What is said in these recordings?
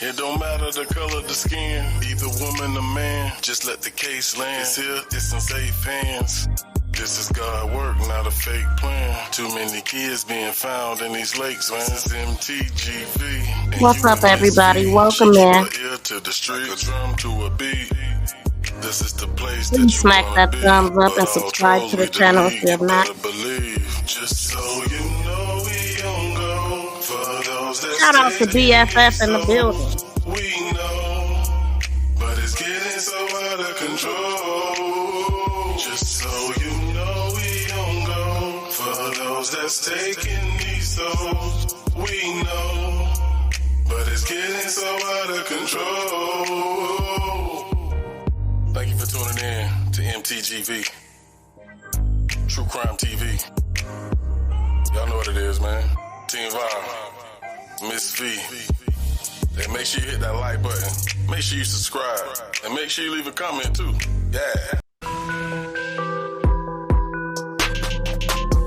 It don't matter the color of the skin, either woman or man. Just let the case land. It's here, it's in safe hands. This is God work, not a fake plan. Too many kids being found in these lakes, man. This is MTGV. What's up, everybody? Welcome in. Ear to the street, a drum to a beat. This is the place that Please you smack wanna that be, thumbs up but and all subscribe trolls to the we channel if delete, you have not. better believe. Just so you know we don't go for those that Shout out to stay BFF in the so building. we know, but it's getting so out of control. Just so you know we don't go for those that's taking these souls. We know, but it's getting so out of control. Thank you for tuning in to MTGV, True Crime TV. Y'all know what it is, man. Team Vibe, Miss V. And make sure you hit that like button. Make sure you subscribe. And make sure you leave a comment too. Yeah.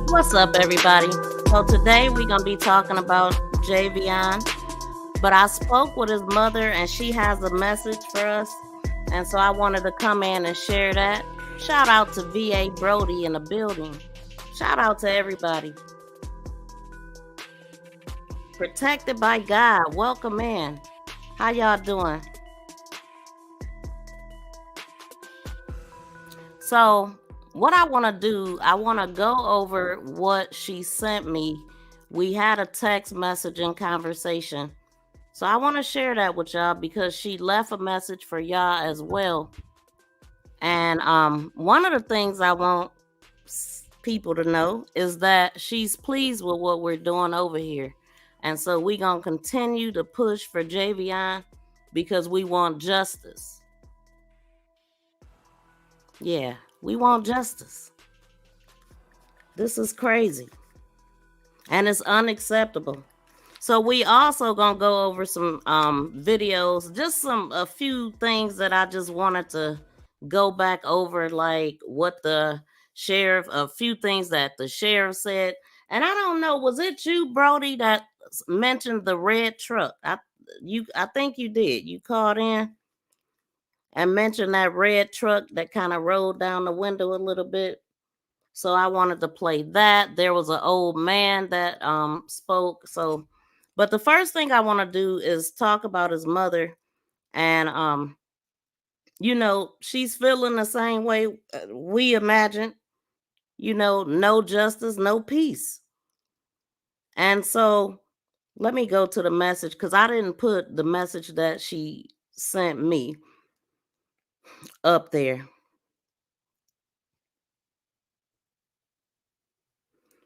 What's up, everybody? So today we're going to be talking about Javion. But I spoke with his mother and she has a message for us. And so I wanted to come in and share that. Shout out to VA Brody in the building. Shout out to everybody. Protected by God. Welcome in. How y'all doing? So what I want to do, I want to go over what she sent me. We had a text messaging conversation. So I want to share that with y'all because she left a message for y'all as well. And one of the things I want people to know is that she's pleased with what we're doing over here. And so we're going to continue to push for Javion because we want justice. Yeah, we want justice. This is crazy. And it's unacceptable. So we also gonna go over some videos, just a few things that I just wanted to go back over, like what the sheriff, a few things that the sheriff said. And I don't know, was it you, Brody, that mentioned the red truck? I think you did. You called in and mentioned that red truck that kind of rolled down the window a little bit. So I wanted to play that. There was an old man that spoke. But the first thing I want to do is talk about his mother. And she's feeling the same way we imagine. No justice, no peace. And so let me go to the message because I didn't put the message that she sent me up there.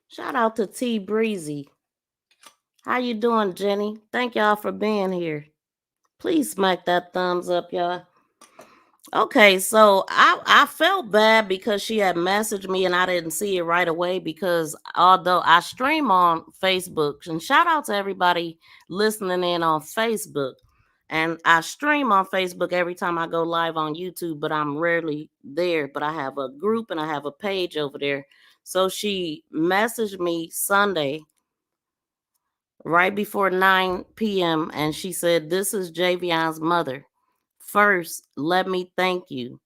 Shout out to T Breezy. How you doing, Jenny? Thank y'all for being here. Please smack that thumbs up, y'all. Okay, so I felt bad because she had messaged me and I didn't see it right away because although I stream on Facebook, and shout out to everybody listening in on Facebook, and I stream on Facebook every time I go live on YouTube, but I'm rarely there, but I have a group and I have a page over there. So she messaged me Sunday right before 9 p.m. and she said, "This is Javion's mother. First, let me thank you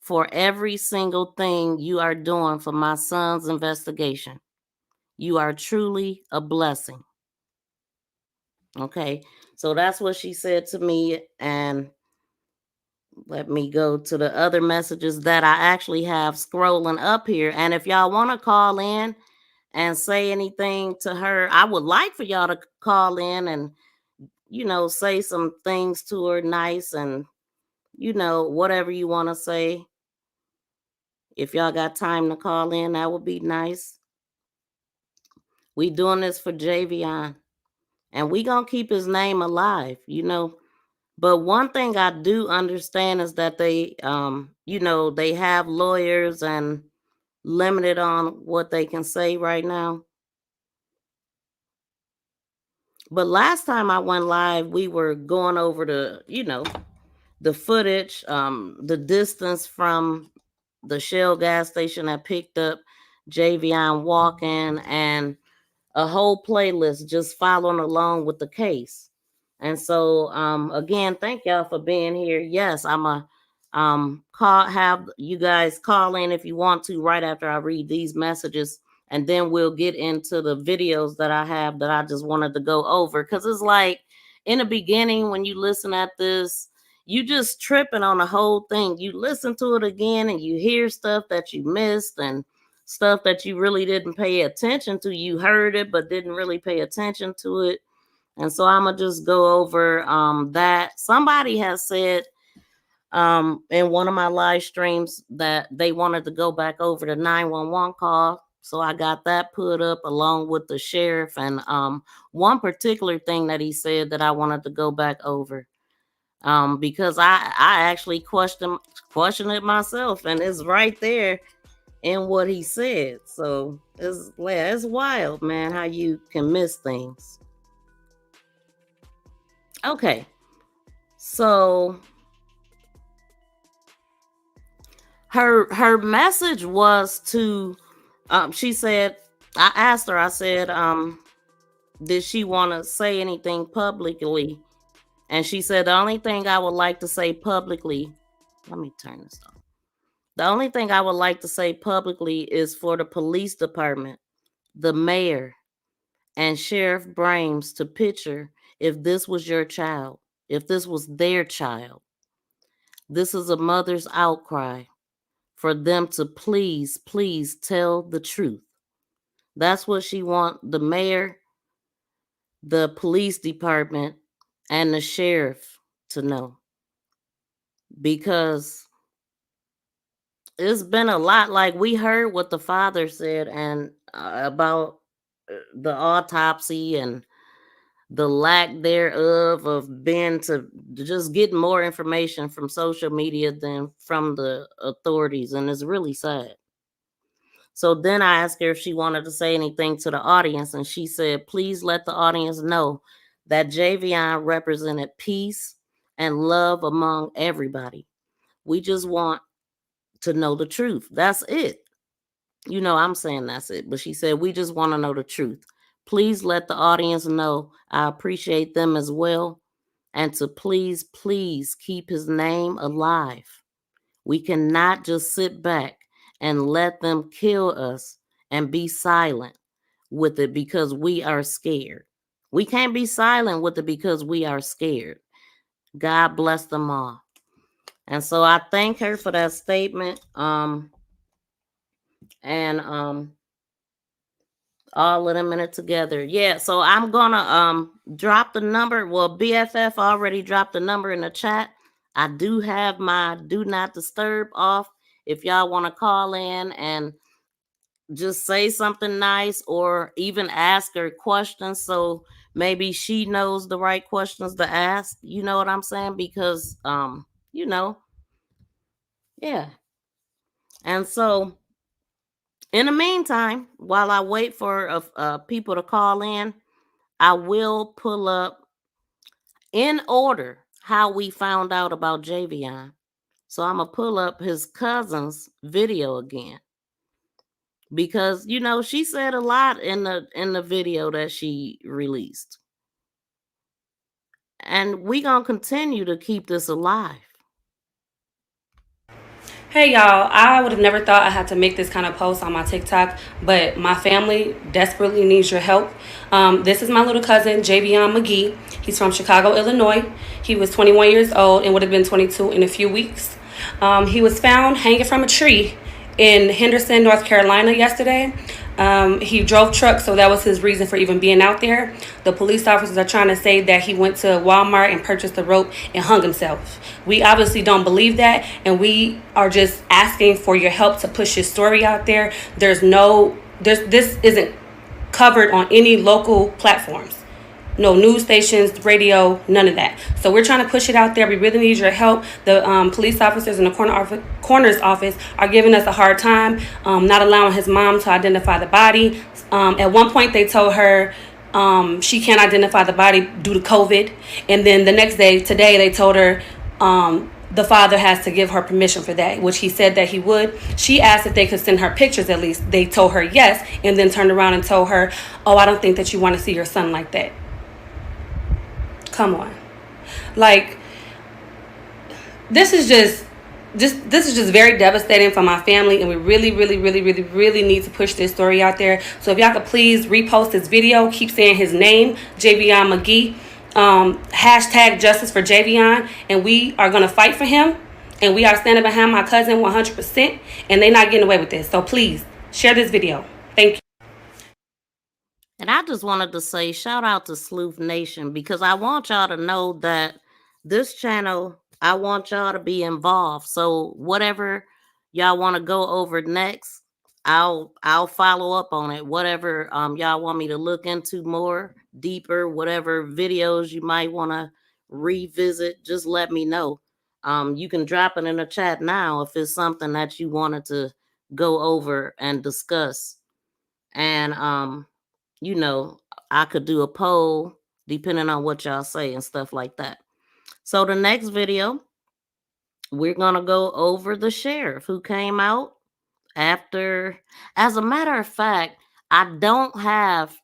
for every single thing you are doing for my son's investigation. You are truly a blessing." Okay, so that's what she said to me. And let me go to the other messages that I actually have scrolling up here. And if y'all want to call in and say anything to her, I would like for y'all to call in and, say some things to her nice and, whatever you want to say. If y'all got time to call in, that would be nice. We doing this for Javion. And we gonna keep his name alive, But one thing I do understand is that they, they have lawyers and limited on what they can say right now. But last time I went live, we were going over the footage, the distance from the Shell gas station that picked up Javion walking, and a whole playlist just following along with the case. And so again, thank y'all for being here. Yes, I'm a have you guys call in if you want to right after I read these messages, and then we'll get into the videos that I have that I just wanted to go over, because it's like in the beginning when you listen at this, you just tripping on the whole thing. You listen to it again and you hear stuff that you missed and stuff that you really didn't pay attention to. You heard it but didn't really pay attention to it. And so I'm gonna just go over that. Somebody has said in one of my live streams that they wanted to go back over the 911 call. So I got that put up along with the sheriff, and one particular thing that he said that I wanted to go back over. Because I actually question it myself, and it's right there in what he said. So it's wild, man, how you can miss things. Okay, so her message was to she said, I asked her, I said, did she want to say anything publicly? And she said, the only thing I would like to say publicly, let me turn this off. The only thing I would like to say publicly is for the police department, the mayor, and Sheriff Brames to picture if this was your child, if this was their child. This is a mother's outcry for them to please, please tell the truth. That's what she wants the mayor, the police department, and the sheriff to know. Because it's been a lot. Like, we heard what the father said and about the autopsy and the lack thereof of being to just get more information from social media than from the authorities, and it's really sad. So then I asked her if she wanted to say anything to the audience, and she said, please let the audience know that Javion represented peace and love among everybody. We just want to know the truth. That's it. You know, I'm saying that's it. But she said, we just want to know the truth. Please let the audience know I appreciate them as well. And to please, please keep his name alive. We cannot just sit back and let them kill us and be silent with it because we are scared. We can't be silent with it because we are scared. God bless them all. And so I thank her for that statement. And all of them in it together. Yeah, so I'm gonna drop the number. Well, BFF already dropped the number in the chat. I do have my do not disturb off if y'all want to call in and just say something nice or even ask her questions so maybe she knows the right questions to ask. You know what I'm saying? Because you know, yeah. And so in the meantime, while I wait for people to call in, I will pull up in order how we found out about Javion. So I'm gonna pull up his cousin's video again, because you know she said a lot in the video that she released, and we gonna continue to keep this alive. Hey y'all, I would have never thought I had to make this kind of post on my TikTok, but my family desperately needs your help. This is my little cousin, Javion Magee. He's from Chicago, Illinois. He was 21 years old and would have been 22 in a few weeks. He was found hanging from a tree in Henderson, North Carolina yesterday. He drove trucks, so that was his reason for even being out there. The police officers are trying to say that he went to Walmart and purchased a rope and hung himself. We obviously don't believe that, and we are just asking for your help to push his story out there. This isn't covered on any local platforms. No news stations, radio, none of that. So we're trying to push it out there. We really need your help. The police officers in the coroner's office are giving us a hard time, not allowing his mom to identify the body. At one point, they told her she can't identify the body due to COVID. And then the next day, today, they told her the father has to give her permission for that, which he said that he would. She asked if they could send her pictures at least. They told her yes, and then turned around and told her, oh, I don't think that you want to see your son like that. Come on. Like, this is just very devastating for my family, and we really need to push this story out there. So if y'all could please repost this video, keep saying his name, Javion Magee, hashtag justice for Javion, and we are gonna fight for him, and we are standing behind my cousin 100%, and they're not getting away with this. So please share this video. Thank you. And I just wanted to say shout out to Sleuth Nation, because I want y'all to know that this channel, I want y'all to be involved. So whatever y'all want to go over next, I'll follow up on it. Whatever y'all want me to look into more deeper, whatever videos you might want to revisit, just let me know. You can drop it in the chat now if it's something that you wanted to go over and discuss. And you know, I could do a poll depending on what y'all say and stuff like that. So the next video, we're going to go over the sheriff who came out after. As a matter of fact, I don't have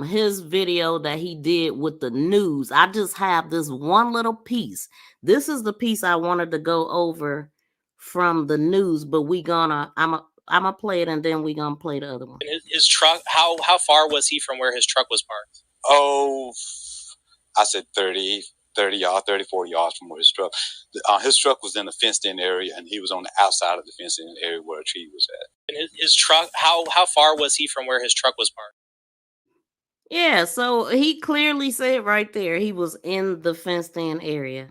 his video that he did with the news. I just have this one little piece. This is the piece I wanted to go over from the news, but I'm gonna play it, and then we're gonna play the other one. His truck, how far was he from where his truck was parked? Oh, I said 30 yards, 30, 40 yards from where his truck was in a fenced-in area, and he was on the outside of the fenced-in area where a tree was at. And his truck, how far was he from where his truck was parked? Yeah, so he clearly said right there he was in the fenced-in area.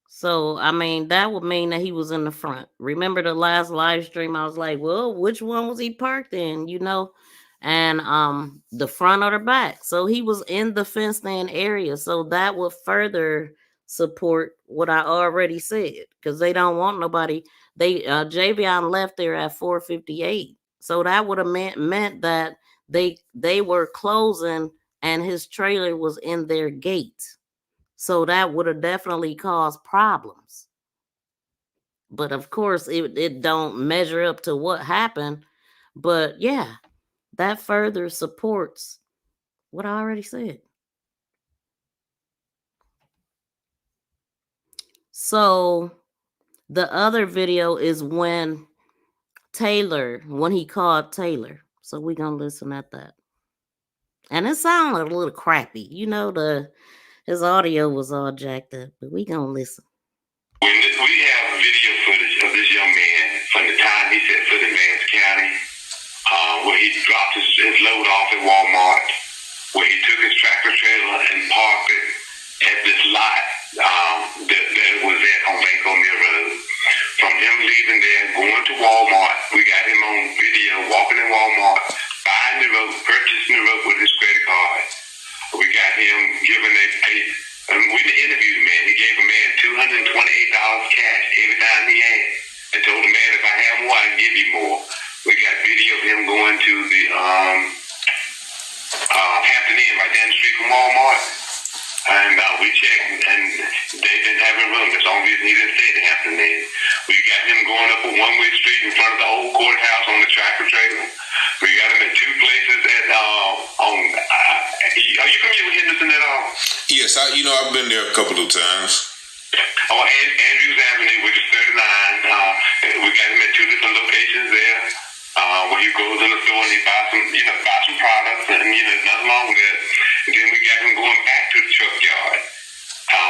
So, I mean, that would mean that he was in the front. Remember the last live stream, I was like, well, which one was he parked in, you know? And the front or the back. So he was in the fenced-in area. So that would further support what I already said, because they don't want nobody. Javion left there at 4:58. So that would have meant that they were closing and his trailer was in their gate. So that would have definitely caused problems. But of course, it don't measure up to what happened. But yeah, that further supports what I already said. So the other video is when he called Taylor. So we're going to listen at that. And it sounded a little crappy. You know, his audio was all jacked up, but we going to listen. We have video footage of this young man from the time he set foot in Vance County, where he dropped his load off at Walmart, where he took his tractor trailer and parked it at this lot that was at on Banco Mill Road. From him leaving there, going to Walmart, we got him on video walking in Walmart, buying the rope, purchasing the rope with his credit card. We got him giving we interviewed the man. He gave a man $228 cash every time he had, and told the man, if I have more, I can give you more. We got video of him going to the Hampton Inn right down the street from Walmart. And we checked, and they didn't have a room. That's the only reason he didn't stay at the Hampton Inn. We got him going up a one-way street in front of the old courthouse on the tractor trailer. We got him at two places at are you familiar with Henderson at all? Yes, I've been there a couple of times. Oh, Andrews Avenue, which is 39. We got him at two different locations there. Where he goes in the store and he buys some products, and nothing wrong with that. And then we got him going back to the truck yard.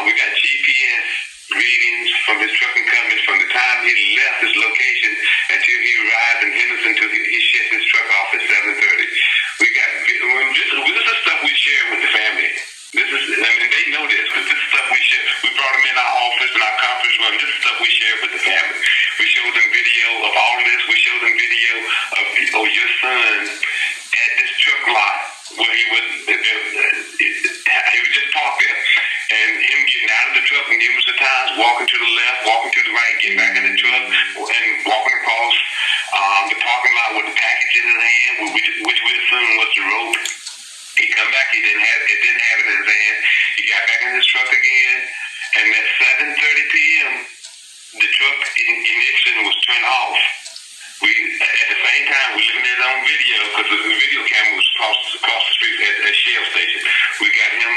We got GPS readings from his trucking companies from the time he left his location until he arrived in Henderson, until he shut his truck off at 7:30. We got this is stuff we share with the family. They know this, but this is stuff we share. We brought them in our office and our conference room. This is stuff we share with the family. We showed them video of all this. We showed them video of your son at this truck lot where he was just parked there, and him getting out of the truck numerous of times, walking to the left, walking to the right, getting back in the truck, and walking across the parking lot with the package in his hand, which we assume was the rope. He come back, he didn't have it in his hand. He got back in his truck again, and at 7:30 p.m., the truck ignition was turned off. At the same time, we looking at it on video, because the video camera was across the street at Shell Station. We got him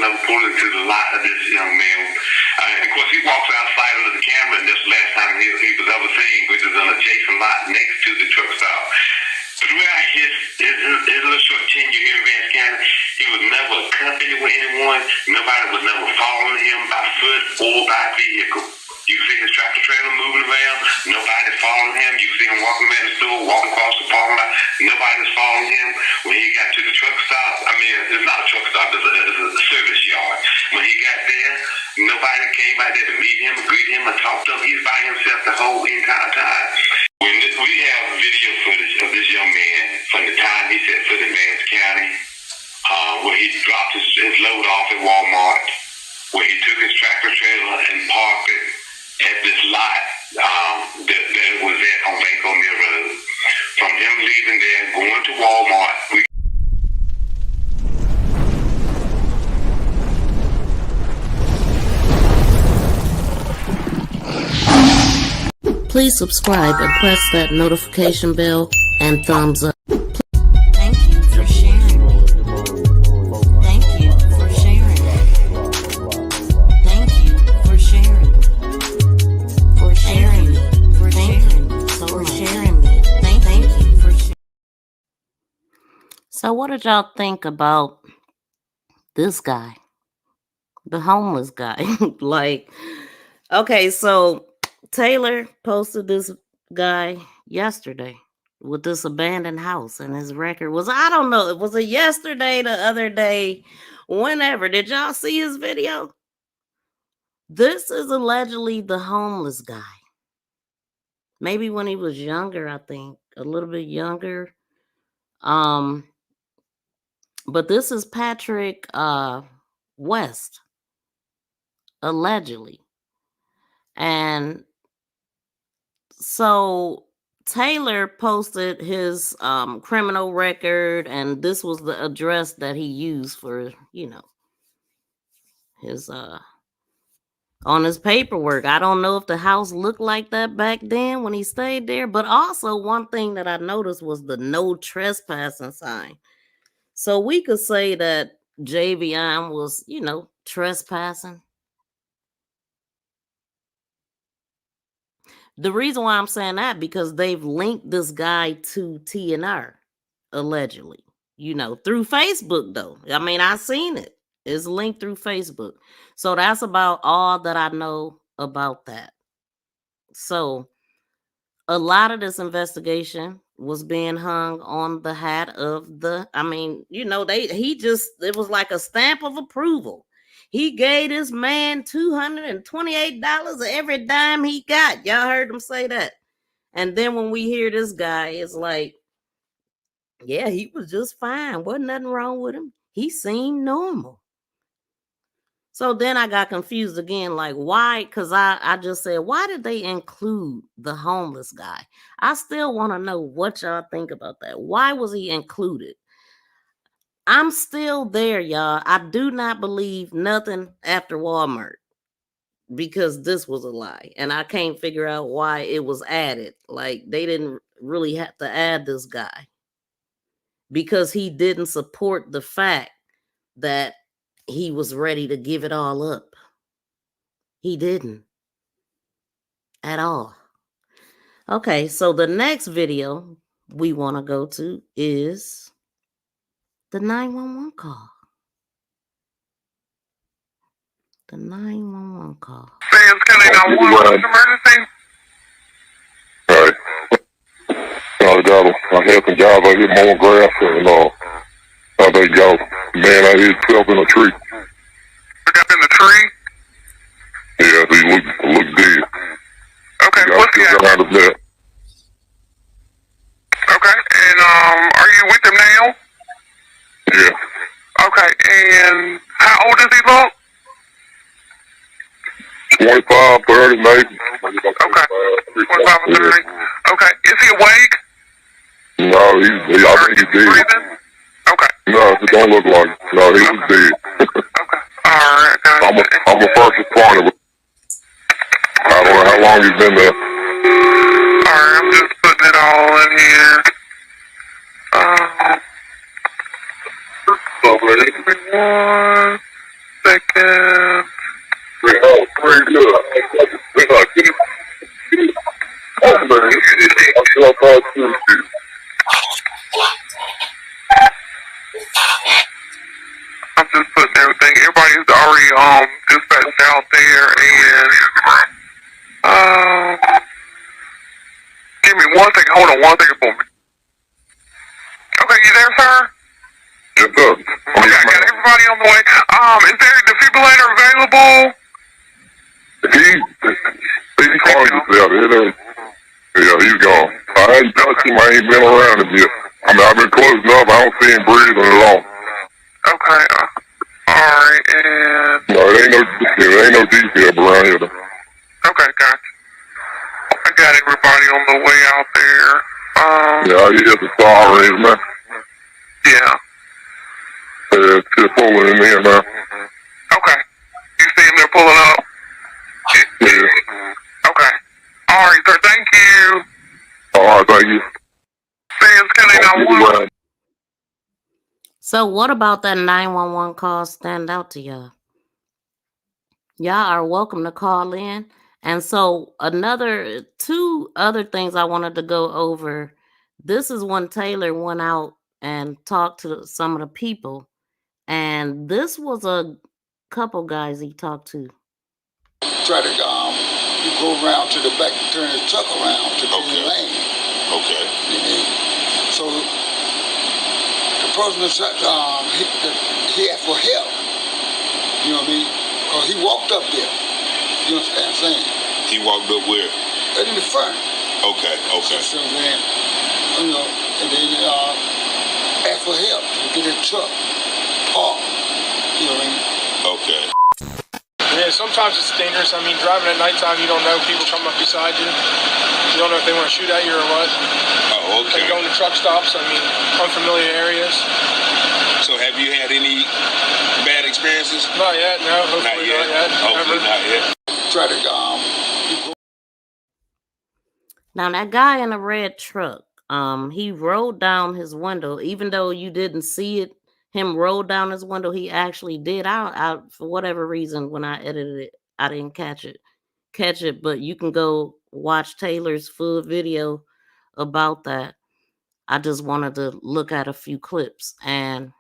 never pulled into the lot of this young man. And of course, he walks outside of the camera, and that's the last time he was ever seen, which is an adjacent lot next to the truck stop. Throughout his little short tenure here in Vance County, he was never a company with anyone. Nobody was never following him by foot or by vehicle. You can see his tractor trailer moving around. Nobody's following him. You can see him walking around the store, walking across the parking lot. Nobody's following him. When he got to the truck stop, I mean, it's not a truck stop, it's a service yard. When he got there, nobody came out there to meet him, greet him, and talk to him. He's by himself the whole entire time. We have video footage of this young man from the time he set foot in Vance County, where he dropped his load off at Walmart, where he took his tractor trailer and parked it at this lot that was at on Banco Mill Road. From him leaving there, going to Walmart, Please subscribe and press that notification bell and thumbs up. Thank you for sharing. Thank you for sharing. Thank you for sharing. For sharing. For sharing. For sharing me. Thank you for sharing. So what did y'all think about this guy? The homeless guy. Like, okay, so Taylor posted this guy yesterday with this abandoned house, and his record was, I don't know, it was a yesterday, the other day, whenever. Did y'all see his video? This is allegedly the homeless guy. Maybe when he was younger, I think, a little bit younger. But this is Patrick West, allegedly. And so Taylor posted his criminal record, and this was the address that he used for, his on his paperwork. I don't know if the house looked like that back then when he stayed there, but also one thing that I noticed was the no trespassing sign. So we could say that Javion was, trespassing. The reason why I'm saying that, because they've linked this guy to TNR, allegedly, through Facebook, though. I mean, I seen it. It's linked through Facebook. So that's about all that I know about that. So a lot of this investigation was being hung on the hat of it was like a stamp of approval. He gave this man $228 every dime he got. Y'all heard him say that. And then when we hear this guy, it's like, yeah, he was just fine. Wasn't nothing wrong with him. He seemed normal. So then I got confused again, like why? Because I just said, why did they include the homeless guy? I still want to know what y'all think about that. Why was he included? I'm still there, y'all. I do not believe nothing after Walmart, because this was a lie. And I can't figure out why it was added. Like, they didn't really have to add this guy, because he didn't support the fact that he was ready to give it all up. He didn't at all. Okay, so the next video we want to go to is the 911 call. The 911 call. Fans, can they not want an emergency? Right. I had some guys out here mowing grass, and I think y'all, man out here himself in a tree. Up in the tree? Yeah, he looked dead. Okay, what's the address? Okay, and are you with him now? Yeah. Okay, and how old does he look? 25, 30, maybe. Okay, 25 or 30. Okay, is he awake? No, I think he's dead. Breathing? Okay. No, it don't look like it. No, he was dead. Okay, alright. I'm a first responder. I don't know how long he's been there. Alright, I'm just putting it all in here. seconds. Oh, pretty good. Oh, man. I'm still talking to you. I'm just putting everything. Everybody's already dispatched out there, and give me 1 second. Hold on 1 second for me. Okay, you there, sir? Yes, sir. Okay, I got everybody on the way. Is there a defibrillator available? He's calling himself. Yeah, he's gone. I ain't touched him. I ain't been around him yet. I mean, I've been close enough. I don't see him breathing at all. Okay. Alright, and... No, it ain't no detail around here. Okay, gotcha. I got everybody on the way out there. Yeah, he hit the sirens, man. Yeah. It's just pulling in here, man. Okay. You see him there pulling up? Yeah. Okay. Alright, sir, thank you. Alright, thank you. Sands, Kelly 911. So what about that 911 call stand out to y'all? Y'all are welcome to call in. And so two other things I wanted to go over. This is when Taylor went out and talked to some of the people. And this was a couple guys he talked to. Try to you go around to the back and turn his truck around to the lane. Okay. So the person that he asked for help. You know what I mean? Because he walked up there. You know what I'm saying? He walked up where? In the front. Okay. So then, and then asked for help to get his truck parked. You know what I mean? Okay. Yeah, sometimes it's dangerous. I mean, driving at nighttime, you don't know people coming up beside you. You don't know if they want to shoot at you or what. Oh, okay. And going to truck stops, I mean, unfamiliar areas. So have you had any bad experiences? Not yet, no. Hopefully not yet. Hopefully not yet. Try to Now that guy in a red truck, he rolled down his window, even though you didn't see it. Him roll down his window, he actually did. I for whatever reason, when I edited it, I didn't catch it. But you can go watch Taylor's full video about that. I just wanted to look at a few clips. And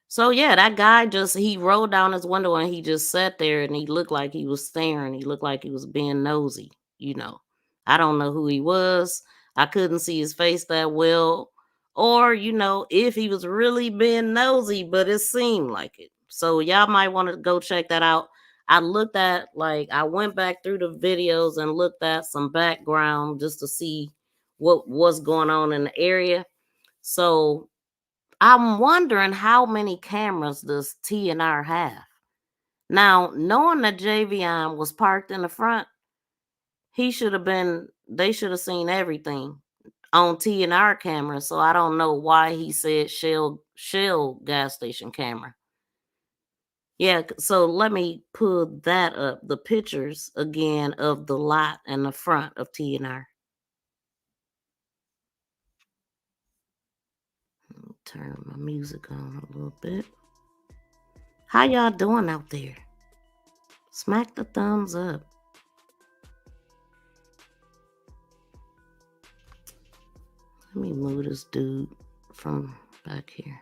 so yeah, that guy he rolled down his window and he just sat there and he looked like he was staring. He looked like he was being nosy, I don't know who he was. I couldn't see his face that well. Or, if he was really being nosy, but it seemed like it. So y'all might want to go check that out. I went back through the videos and looked at some background just to see what was going on in the area. So I'm wondering how many cameras does TNR have? Now, knowing that Javion was parked in the front, they should have seen everything on TNR camera, so I don't know why he said Shell gas station camera. Yeah, so let me pull that up, the pictures again of the lot and the front of TNR. Let me turn my music on a little bit. How y'all doing out there? Smack the thumbs up. Let me move this dude from back here.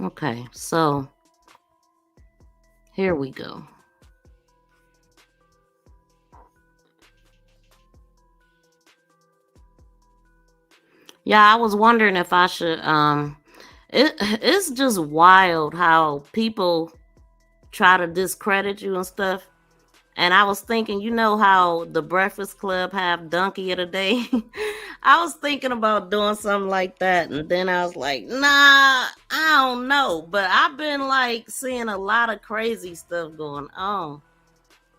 Okay, so here we go. Yeah, I was wondering if I should it's just wild how people try to discredit you and stuff. And I was thinking, how the Breakfast Club have Donkey of the Day? I was thinking about doing something like that. And then I was like, nah, I don't know. But I've been seeing a lot of crazy stuff going on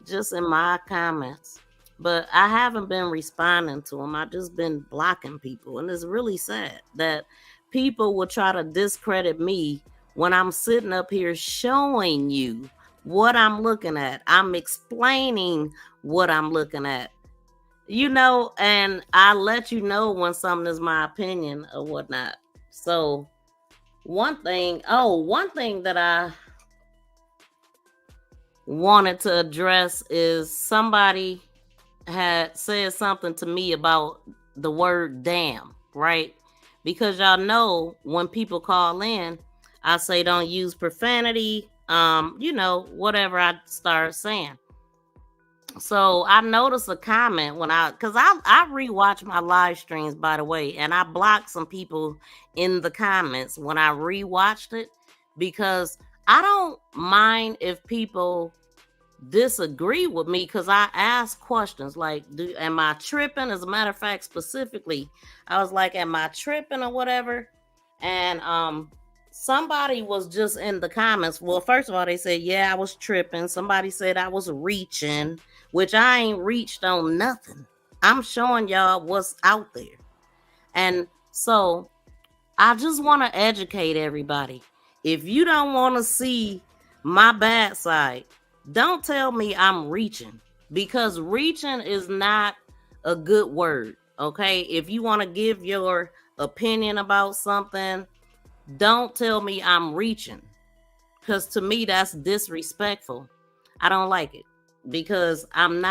just in my comments. But I haven't been responding to them. I've just been blocking people. And it's really sad that people will try to discredit me when I'm sitting up here showing you what I'm looking at. I'm explaining what I'm looking at. And I let you know when something is my opinion or whatnot. So one thing that I wanted to address is somebody had said something to me about the word damn, right? Because y'all know when people call in, I say don't use profanity, whatever I start saying. So I noticed a comment because I rewatch my live streams, by the way, and I blocked some people in the comments when I rewatched it, because I don't mind if people disagree with me, because I ask questions like, am I tripping? As a matter of fact, specifically, I was like, am I tripping or whatever? And somebody was just in the comments. Well, first of all, they said, yeah, I was tripping. Somebody said I was reaching, which I ain't reached on nothing. I'm showing y'all what's out there. And so I just want to educate everybody. If you don't want to see my bad side, don't tell me I'm reaching, because reaching is not a good word. Okay. If you want to give your opinion about something, don't tell me I'm reaching, because to me that's disrespectful. I don't like it, because I'm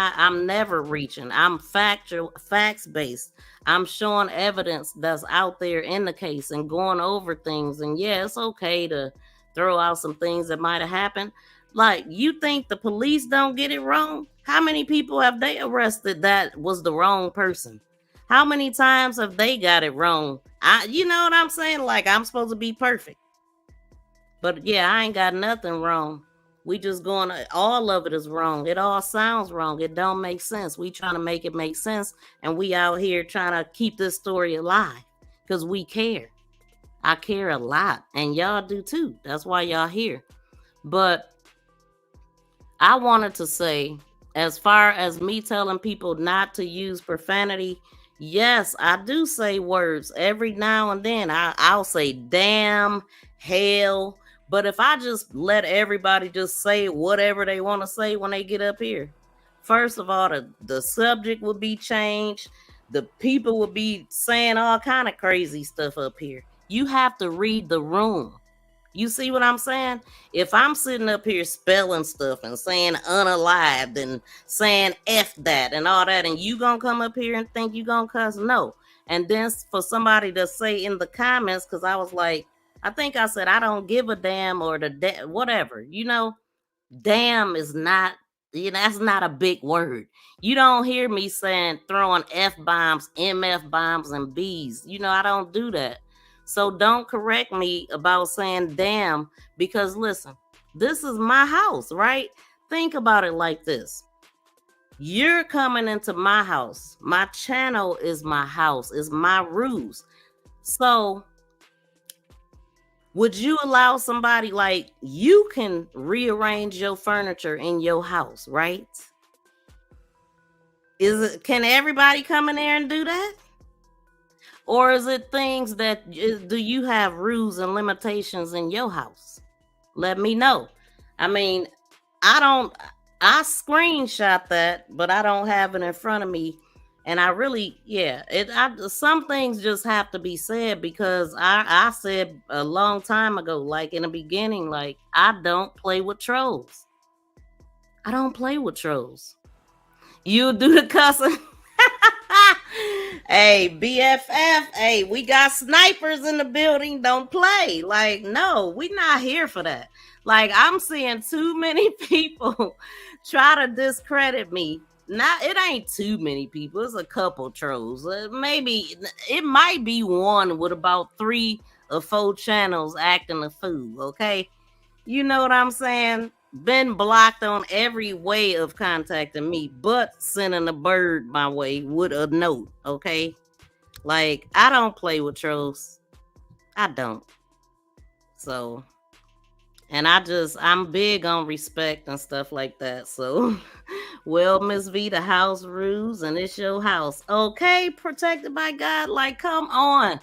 never reaching. I'm facts based. I'm showing evidence that's out there in the case and going over things. And yeah, it's okay to throw out some things that might have happened. Like, you think the police don't get it wrong? How many people have they arrested that was the wrong person? How many times have they got it wrong? You know what I'm saying? Like, I'm supposed to be perfect. But yeah, I ain't got nothing wrong. We just going, all of it is wrong. It all sounds wrong. It don't make sense. We trying to make it make sense. And we out here trying to keep this story alive because we care. I care a lot. And y'all do too. That's why y'all here. But I wanted to say, as far as me telling people not to use profanity, yes, I do say words every now and then. I'll say damn, hell. But if I just let everybody just say whatever they want to say when they get up here, first of all, the subject would be changed. The people would be saying all kind of crazy stuff up here. You have to read the room. You see what I'm saying? If I'm sitting up here spelling stuff and saying unalived and saying F that and all that, and you gonna come up here and think you gonna cuss? No. And then for somebody to say in the comments, because I was like, I think I said I don't give a damn, or whatever. Damn is not, that's not a big word. You don't hear me saying throwing F-bombs, MF bombs, and B's. I don't do that. So don't correct me about saying damn, because listen, this is my house, right? Think about it like this. You're coming into my house. My channel is my house. It's my rules. So would you allow somebody, like, you can rearrange your furniture in your house, right? Can everybody come in there and do that? Or is it things that, do you have rules and limitations in your house? Let me know. I mean, I screenshot that, but I don't have it in front of me. And I really, some things just have to be said, because I said a long time ago, like in the beginning, like, I don't play with trolls. I don't play with trolls. You do the cussing. Hey, BFF, hey, we got snipers in the building. Don't play. Like, no, we not here for that. Like, I'm seeing too many people try to discredit me. It ain't too many people. It's a couple trolls. Maybe it might be one with about 3 or 4 channels acting a fool. Okay, you know what I'm saying? Been blocked on every way of contacting me, but sending a bird my way with a note. Okay, like, I don't play with trolls. I don't. So, and I'm big on respect and stuff like that. So, well, Miss V, the house rules and it's your house. Okay, protected by God. Like, come on.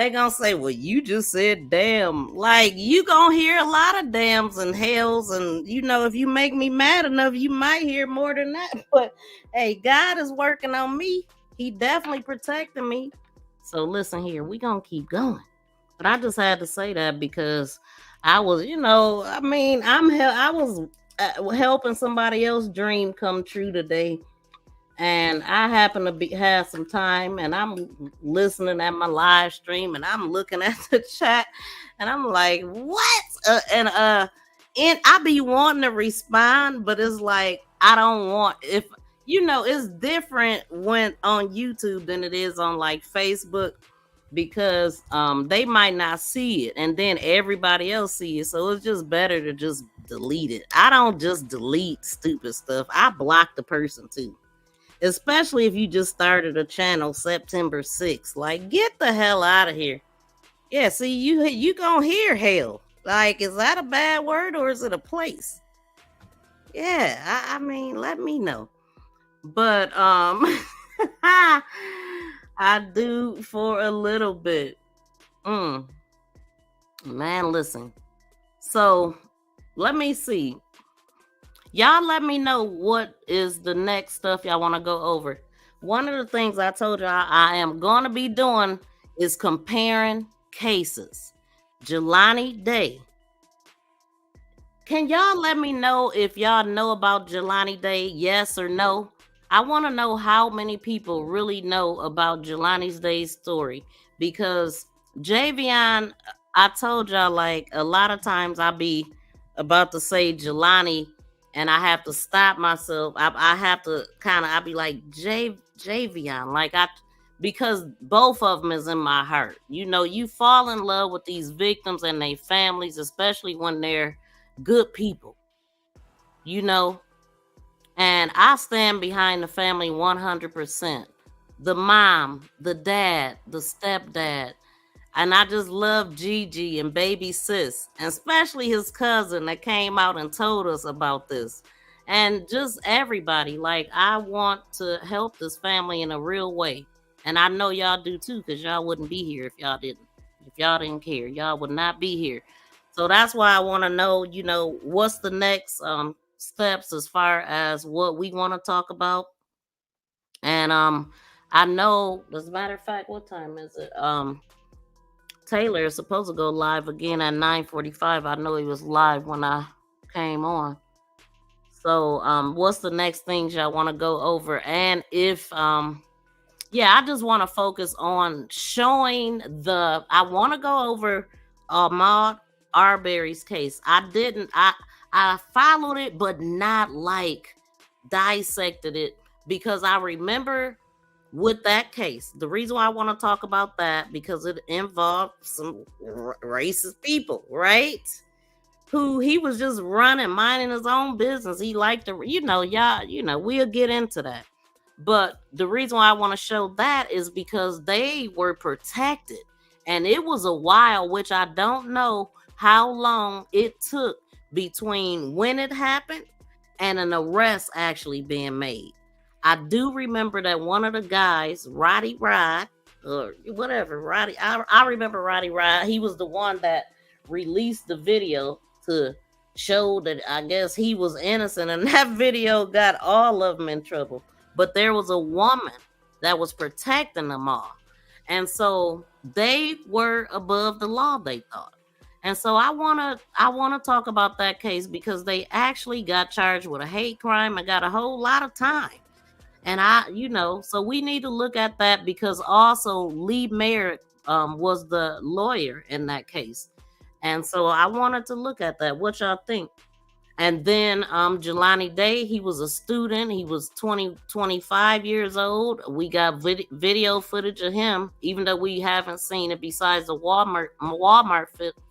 they gonna say, well, you just said damn. Like, you gonna hear a lot of damns and hells, and if you make me mad enough, you might hear more than that. But hey, God is working on me. He definitely protecting me. So listen here, we gonna keep going. But I just had to say that because I was, I was helping somebody else's dream come true today. And I happen to have some time, and I'm listening at my live stream, and I'm looking at the chat, and I'm like, what? And I be wanting to respond, but it's like I don't want. If it's different when on YouTube than it is on like Facebook, because they might not see it, and then everybody else see it, so it's just better to just delete it. I don't just delete stupid stuff. I block the person too. Especially if you just started a channel September 6th. Like, get the hell out of here. Yeah, see, you gonna hear hell. Like, is that a bad word or is it a place? Yeah, I mean, let me know. But I do for a little bit. Man, listen. So let me see. Y'all let me know what is the next stuff y'all want to go over. One of the things I told y'all I am going to be doing is comparing cases. Jelani Day. Can y'all let me know if y'all know about Jelani Day? Yes or no? I want to know how many people really know about Jelani Day's story. Because Javion, I told y'all, like, a lot of times I be about to say Jelani, and I have to stop myself. I have to I be like, Javion, like because both of them is in my heart. You fall in love with these victims and their families, especially when they're good people. And I stand behind the family 100%. The mom, the dad, the stepdad. And I just love Gigi and baby sis, and especially his cousin that came out and told us about this. And just everybody. Like, I want to help this family in a real way. And I know y'all do too, because y'all wouldn't be here if y'all didn't. If y'all didn't care, y'all would not be here. So that's why I want to know, what's the next steps as far as what we want to talk about. And I know, as a matter of fact, what time is it? Taylor is supposed to go live again at 9:45. I know he was live when I came on. So what's the next things y'all want to go over? And if I just want to focus on showing I want to go over Ahmaud Arbery's case. I followed it, but not like dissected it, because I remember with that case, the reason why I want to talk about that, because it involved some racist people, right? Who he was just running, minding his own business. He liked to, we'll get into that. But the reason why I want to show that is because they were protected. And it was a while, which I don't know how long it took between when it happened and an arrest actually being made. I do remember that one of the guys, Roddy Rod, or whatever, Roddy, I remember Roddy Rod. He was the one that released the video to show that I guess he was innocent, and that video got all of them in trouble. But there was a woman that was protecting them all. And so they were above the law, they thought. And so I want to talk about that case, because they actually got charged with a hate crime and got a whole lot of time. And so we need to look at that, because also Lee Merritt was the lawyer in that case. And so I wanted to look at that. What y'all think? And then Jelani Day, he was a student. He was 25 years old. We got video footage of him, even though we haven't seen it besides the Walmart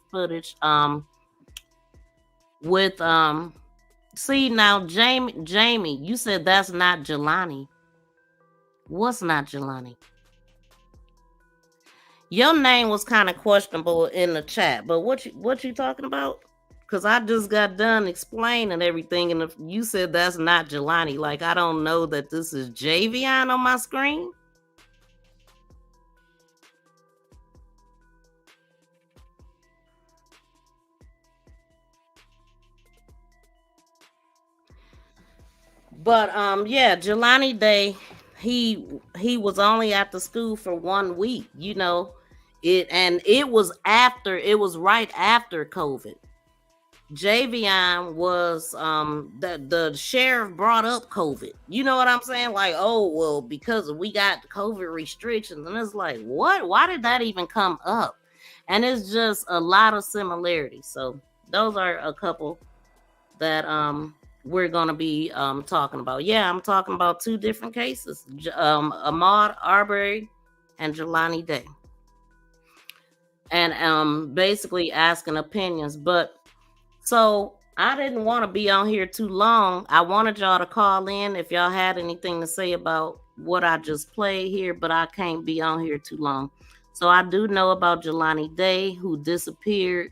footage. See, now, Jamie, you said that's not Jelani. What's not Jelani? Your name was kind of questionable in the chat, but what you talking about? Because I just got done explaining everything, and if you said that's not Jelani, like, I don't know that this is Javion on my screen. But yeah, Jelani Day, he was only at the school for 1 week, you know. It was right after COVID. Javion was the sheriff brought up COVID. You know what I'm saying? Like, oh well, because we got COVID restrictions, and it's like, what? Why did that even come up? And it's just a lot of similarities. So those are a couple that we're gonna be talking about. Yeah, I'm talking about two different cases: Ahmaud Arbery and Jelani Day, and basically asking opinions. But so I didn't want to be on here too long. I wanted y'all to call in if y'all had anything to say about what I just played here, but I can't be on here too long. So I do know about Jelani Day, who disappeared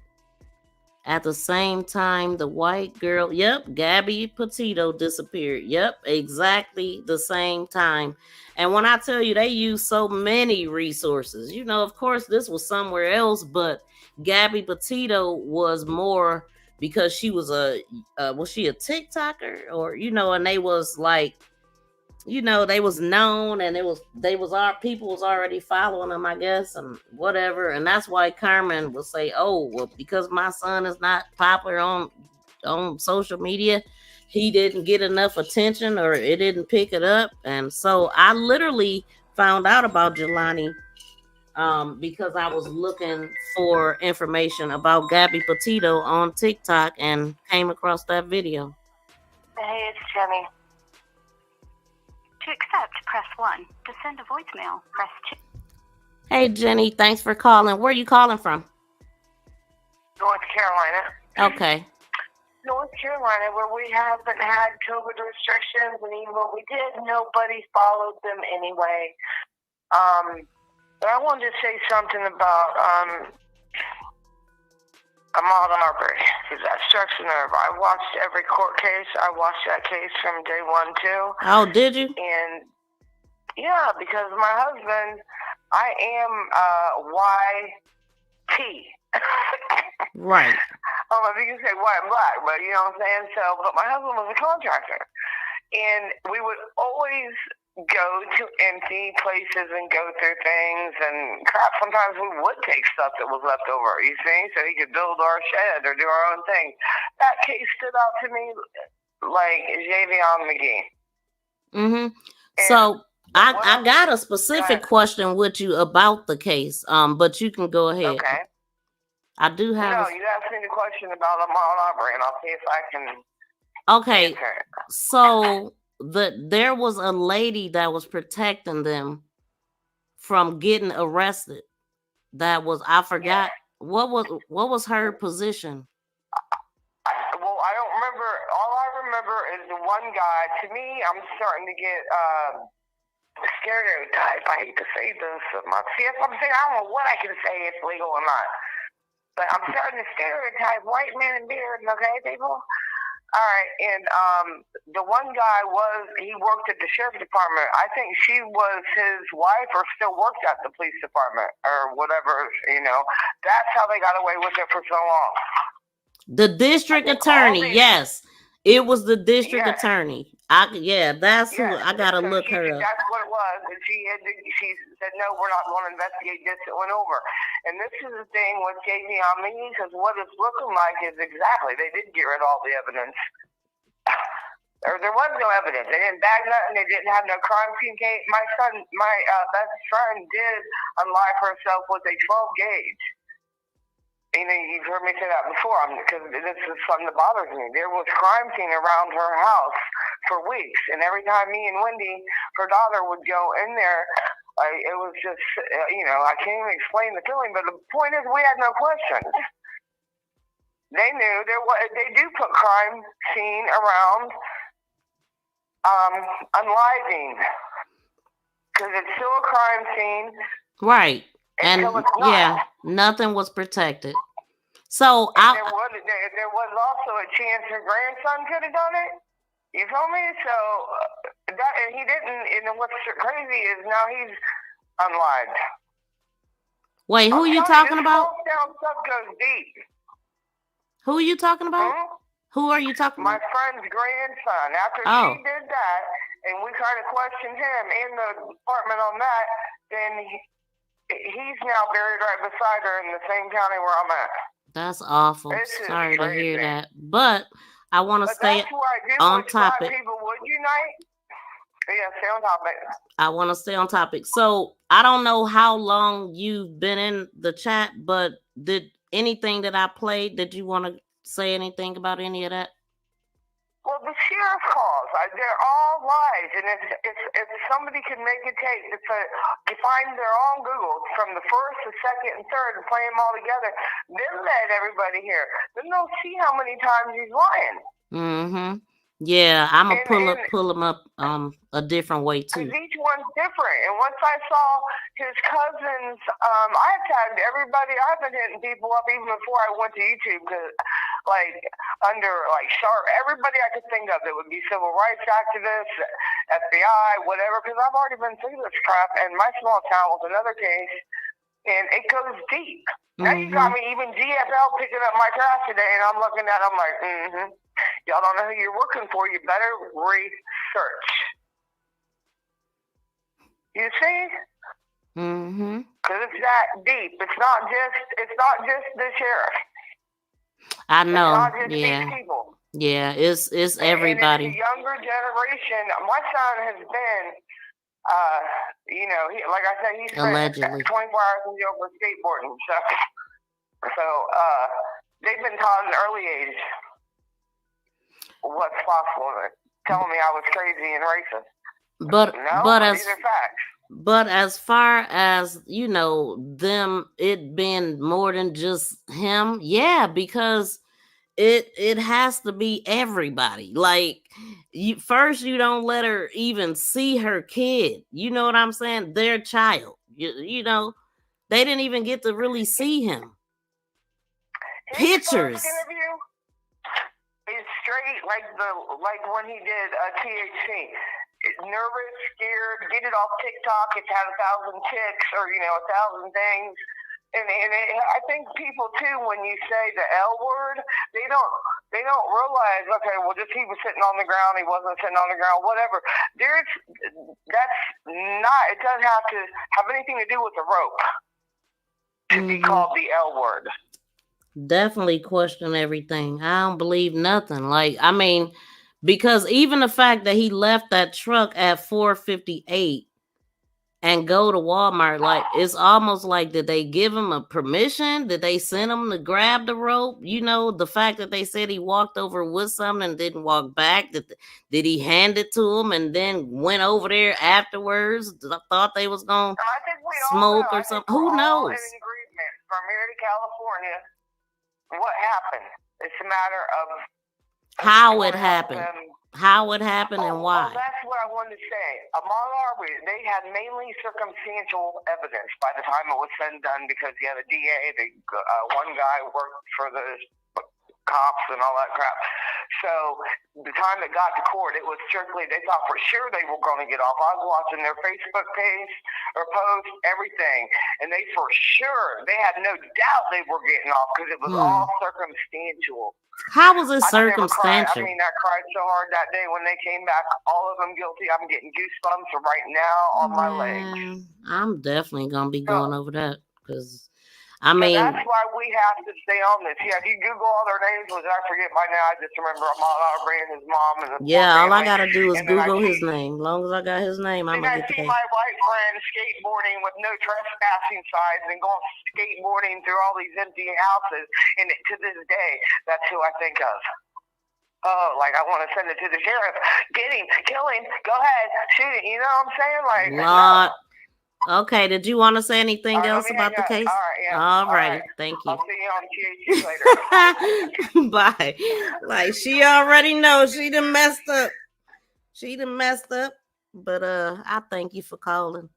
at the same time the white girl, Gabby Petito disappeared. Yep, exactly the same time. And when I tell you they use so many resources, you know, of course this was somewhere else, but Gabby Petito was more because she was was she a TikToker, or you know, and they was like, you know, they was known, and our people was already following them, I guess, and whatever. And that's why Carmen would say, oh well, because my son is not popular on social media, he didn't get enough attention, or it didn't pick it up. And so I literally found out about Jelani because I was looking for information about Gabby Petito on TikTok and came across that video. Hey, it's Jenny. To accept, press 1. To send a voicemail, press 2. Hey, Jenny, thanks for calling. Where are you calling from? North Carolina. Okay. North Carolina, where we haven't had COVID restrictions, and even when we did, nobody followed them anyway. But I wanted to say something about Ahmaud Arbery, because that strikes a nerve. I watched every court case. I watched that case from day one, too. Oh, did you? And, yeah, because my husband, I am YT. Right. I don't know if you can say white and black, but you know what I'm saying? So, but my husband was a contractor. And we would always go to empty places and go through things and crap. Sometimes we would take stuff that was left over, you see, so he could build our shed or do our own thing. That case stood out to me like Javion Magee. Mm-hmm. So I got a specific question with you about the case, but you can go ahead. Okay. I do have. No, you asked me the question about Ahmaud Arbery, and I'll see if I can. Okay. So there was a lady that was protecting them from getting arrested. That was, I forgot, what was her position? Well, I don't remember. All I remember is the one guy. To me, I'm starting to get stereotype. I hate to say this. See, if I'm saying, I don't know what I can say if legal or not. But I'm starting to stereotype white men and beards, okay, people? All right, and the one guy he worked at the sheriff's department. I think she was his wife or still worked at the police department or whatever, you know. That's how they got away with it for so long. The district attorney, yes. It was the district attorney. That's who I gotta look her up. That's what it was. And she said, no, we're not going to investigate this. It went over. And this is the thing with Javion Magee, because what it's looking like is exactly, they did get rid of all the evidence. There was no evidence. They didn't bag nothing. They didn't have no crime scene case. My best friend did unlive herself with a 12 gauge. You know, you've heard me say that before, because this is something that bothers me. There was crime scene around her house for weeks, and every time me and Wendy, her daughter, would go in there, it was just, you know, I can't even explain the feeling, but the point is we had no questions. They knew they do put crime scene around unliving, because it's still a crime scene. Right. And nothing was protected. So there was also a chance her grandson could have done it. You feel me? So and he didn't. And what's crazy is now he's unlived. Wait, who are you talking about? Stuff goes deep. Who are you talking about? Who are you talking My about? friend's grandson. After Oh. she did that, and we kind of questioned him and the department on that, then he's now buried right beside her in the same county where I'm at. That's awful. Sorry to hear that. But I want to stay on topic. People would unite. Yeah, stay on topic. I want to stay on topic. So I don't know how long you've been in the chat, but did anything that I played, did you want to say anything about any of that? Well, the sheriff calls. They're all lies, and if somebody can make a tape, you find they're on Google from the first, the second, and third, and play them all together. Then let everybody hear. Then they'll see how many times he's lying. Mm-hmm. Yeah, I'm gonna pull him up a different way too. Because each one's different. And once I saw his cousins, I tagged everybody. I've been hitting people up even before I went to YouTube, because under Sharp, everybody I could think of that would be civil rights activists, FBI, whatever, because I've already been through this crap, and my small town was another case, and it goes deep. Now you got me even GFL picking up my trash today, and I'm looking at it, I'm like, y'all don't know who you're working for. You better research. You see? Mm-hmm. Because it's that deep. It's not just the sheriff. I know. It's not just these people. Yeah, it's everybody. And it's the younger generation. My son has been, like I said, he's allegedly 24 hours in jail for skateboarding. So they've been taught at an early age what's possible. Telling me I was crazy and racist. But as far as them, it being more than just him, yeah, because it has to be everybody. Like, you don't let her even see her kid. You know what I'm saying? Their child. You know, they didn't even get to really see him. Pictures. Is straight like when he did THC. Nervous, scared, get it off TikTok. It's had 1,000 ticks or 1,000 things. And I think people too, when you say the L word, they don't realize. Okay, well, just he was sitting on the ground. He wasn't sitting on the ground. Whatever. That's not. It doesn't have to have anything to do with the rope to be called the L word. Definitely question everything. I don't believe nothing. Because even the fact that he left that truck at 4:58 and go to Walmart, it's almost like, did they give him a permission? Did they send him to grab the rope? The fact that they said he walked over with something and didn't walk back. Did he hand it to him and then went over there afterwards? I thought they was going to smoke or something. Who knows? In agreement from here to California. What happened? It's a matter of how it happened. How it happened and why. Well, that's what I wanted to say. Ahmaud Arbery, they had mainly circumstantial evidence by the time it was said and done, because you had a DA, one guy worked for the cops and all that crap. So the time it got to court, it was strictly, they thought for sure they were going to get off. I was watching their Facebook page or post, everything, and they for sure, they had no doubt they were getting off, because it was all circumstantial. How was it circumstantial? I cried so hard that day when they came back, all of them guilty. I'm getting goosebumps right now on my legs. I'm definitely going to be going over that, because that's why we have to stay on this. Yeah, if you Google all their names, which I forget by now, I just remember Ahmaud Arbery and his mom. All I got to do is Google his name. As long as I got his name, I'm going to get the I see my white friend skateboarding with no trespassing signs and going skateboarding through all these empty houses. And to this day, that's who I think of. Oh, I want to send it to the sheriff. Get him, kill him, go ahead, shoot it. You know what I'm saying? Okay, did you want to say anything else about the case? All right, thank you. I'll see you on THC later. Bye. She already knows she done messed up. But I thank you for calling.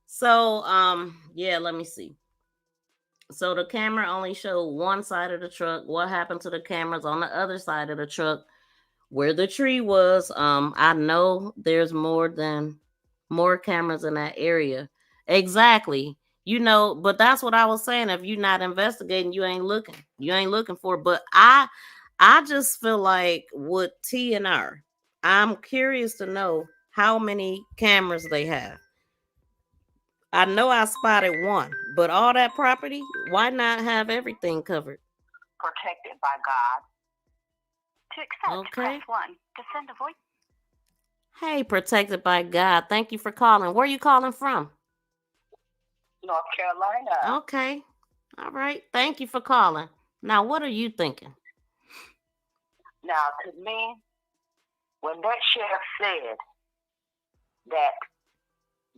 So let me see. So the camera only showed one side of the truck. What happened to the cameras on the other side of the truck where the tree was? I know there's more cameras in that area. Exactly. But that's what I was saying. If you're not investigating, you ain't looking. You ain't looking for it. But I just feel like with TNR, I'm curious to know how many cameras they have. I know I spotted one, but all that property, why not have everything covered? Protected by God. To accept, press 1. To send a voice. Hey, protected by God. Thank you for calling. Where are you calling from? North Carolina. Okay. All right. Thank you for calling. Now, what are you thinking? Now, to me, when that sheriff said that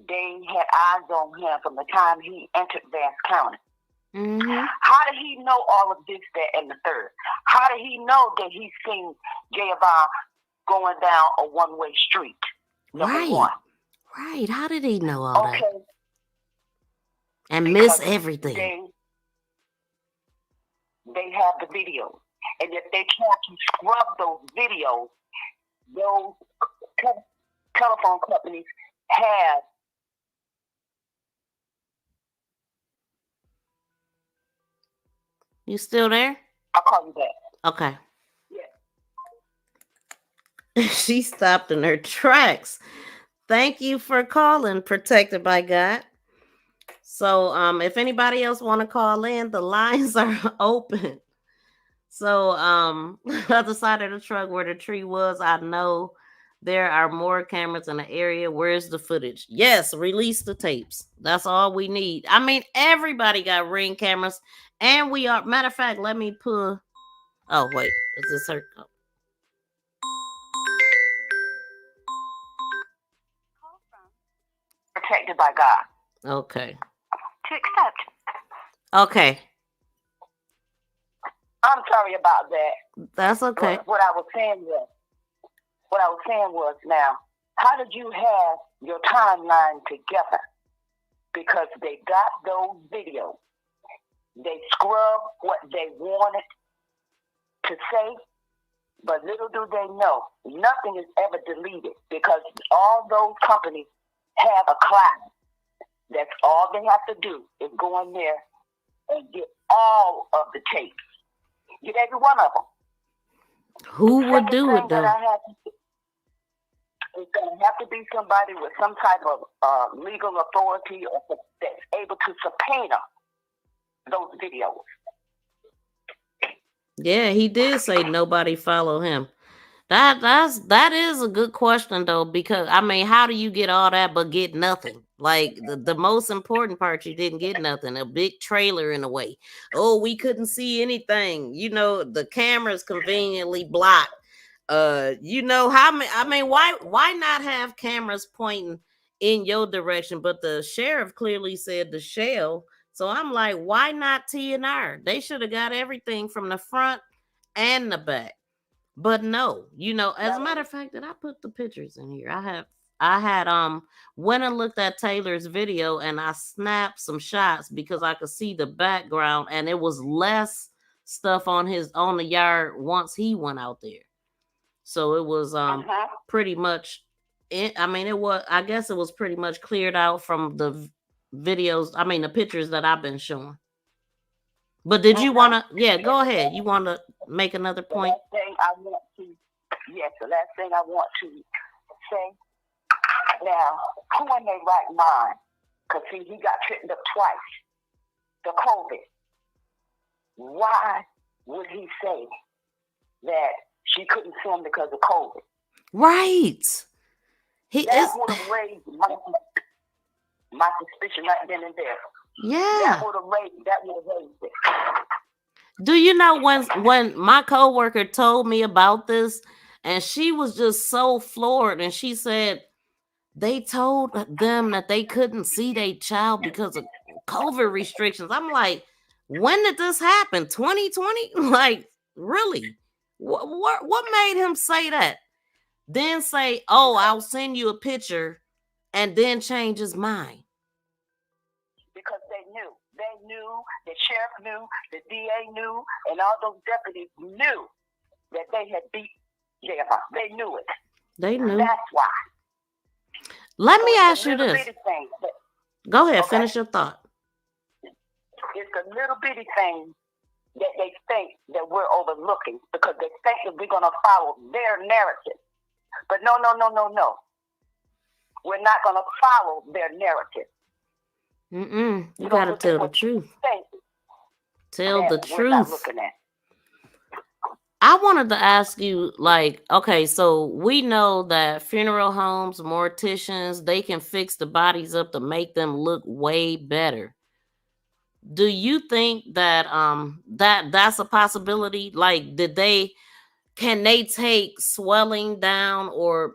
they had eyes on him from the time he entered Vance County, how did he know all of this, that, and the third? How did he know that he seen Javion going down a one-way street? Number one. Right. How did he know all that? And Because miss everything. They have the videos. And if they try to scrub those videos, those telephone companies have. You still there? I'll call you back. Okay. Yeah. She stopped in her tracks. Thank you for calling, protected by God. So if anybody else want to call in, the lines are open. So other side of the truck where the tree was, I know there are more cameras in the area. Where's the footage? Yes, release the tapes. That's all we need. I mean, everybody got Ring cameras, and we are. Matter of fact, let me pull. Oh wait, is this her? Oh. Protected by God. Okay. To accept. Okay. I'm sorry about that. That's okay. What I was saying was now, how did you have your timeline together? Because they got those videos. They scrubbed what they wanted to say, but little do they know, nothing is ever deleted because all those companies have a cloud. That's all they have to do is go in there and get all of the tapes. Get every one of them. Who would do it though? It's going to have to be somebody with some type of legal authority or that's able to subpoena those videos. Yeah, he did say nobody follow him. That is a good question though, because I mean, how do you get all that but get nothing? Like the most important part, you didn't get nothing. A big trailer in the way. Oh, we couldn't see anything. The cameras conveniently blocked. How many? I mean, why not have cameras pointing in your direction? But the sheriff clearly said the shell. So I'm like, why not TNR? They should have got everything from the front and the back. But no, as a matter of fact, did I put the pictures in here? I had went and looked at Taylor's video and I snapped some shots because I could see the background and it was less stuff on the yard once he went out there. So it was pretty much I guess it was pretty much cleared out from the videos, the pictures that I've been showing. But did you want to? Yeah, go ahead. You want to make another point? The last thing I want to say. Now, who in their right mind? Because he got tripped up twice. The COVID. Why would he say that she couldn't film because of COVID? Right. That would have raised my suspicion right then and there. Yeah. That would have raised it. Do you know when my coworker told me about this, and she was just so floored, and she said they told them that they couldn't see their child because of COVID restrictions. I'm like, when did this happen? 2020? Like, really? What made him say that? Then say, oh, I'll send you a picture, and then change his mind. Because they knew, the sheriff knew, the DA knew, and all those deputies knew that they had beat Javion. They knew it. They knew. That's why. Let me ask you this. Go ahead, finish your thought. it's a little bitty thing that they think that we're overlooking because they think that we're going to follow their narrative. But no. We're not going to follow their narrative. You got to tell the truth. Tell the truth. We're not looking at. I wanted to ask you, like, okay, so we know that funeral homes, morticians, they can fix the bodies up to make them look way better. Do you think that that's a possibility? Like, can they take swelling down or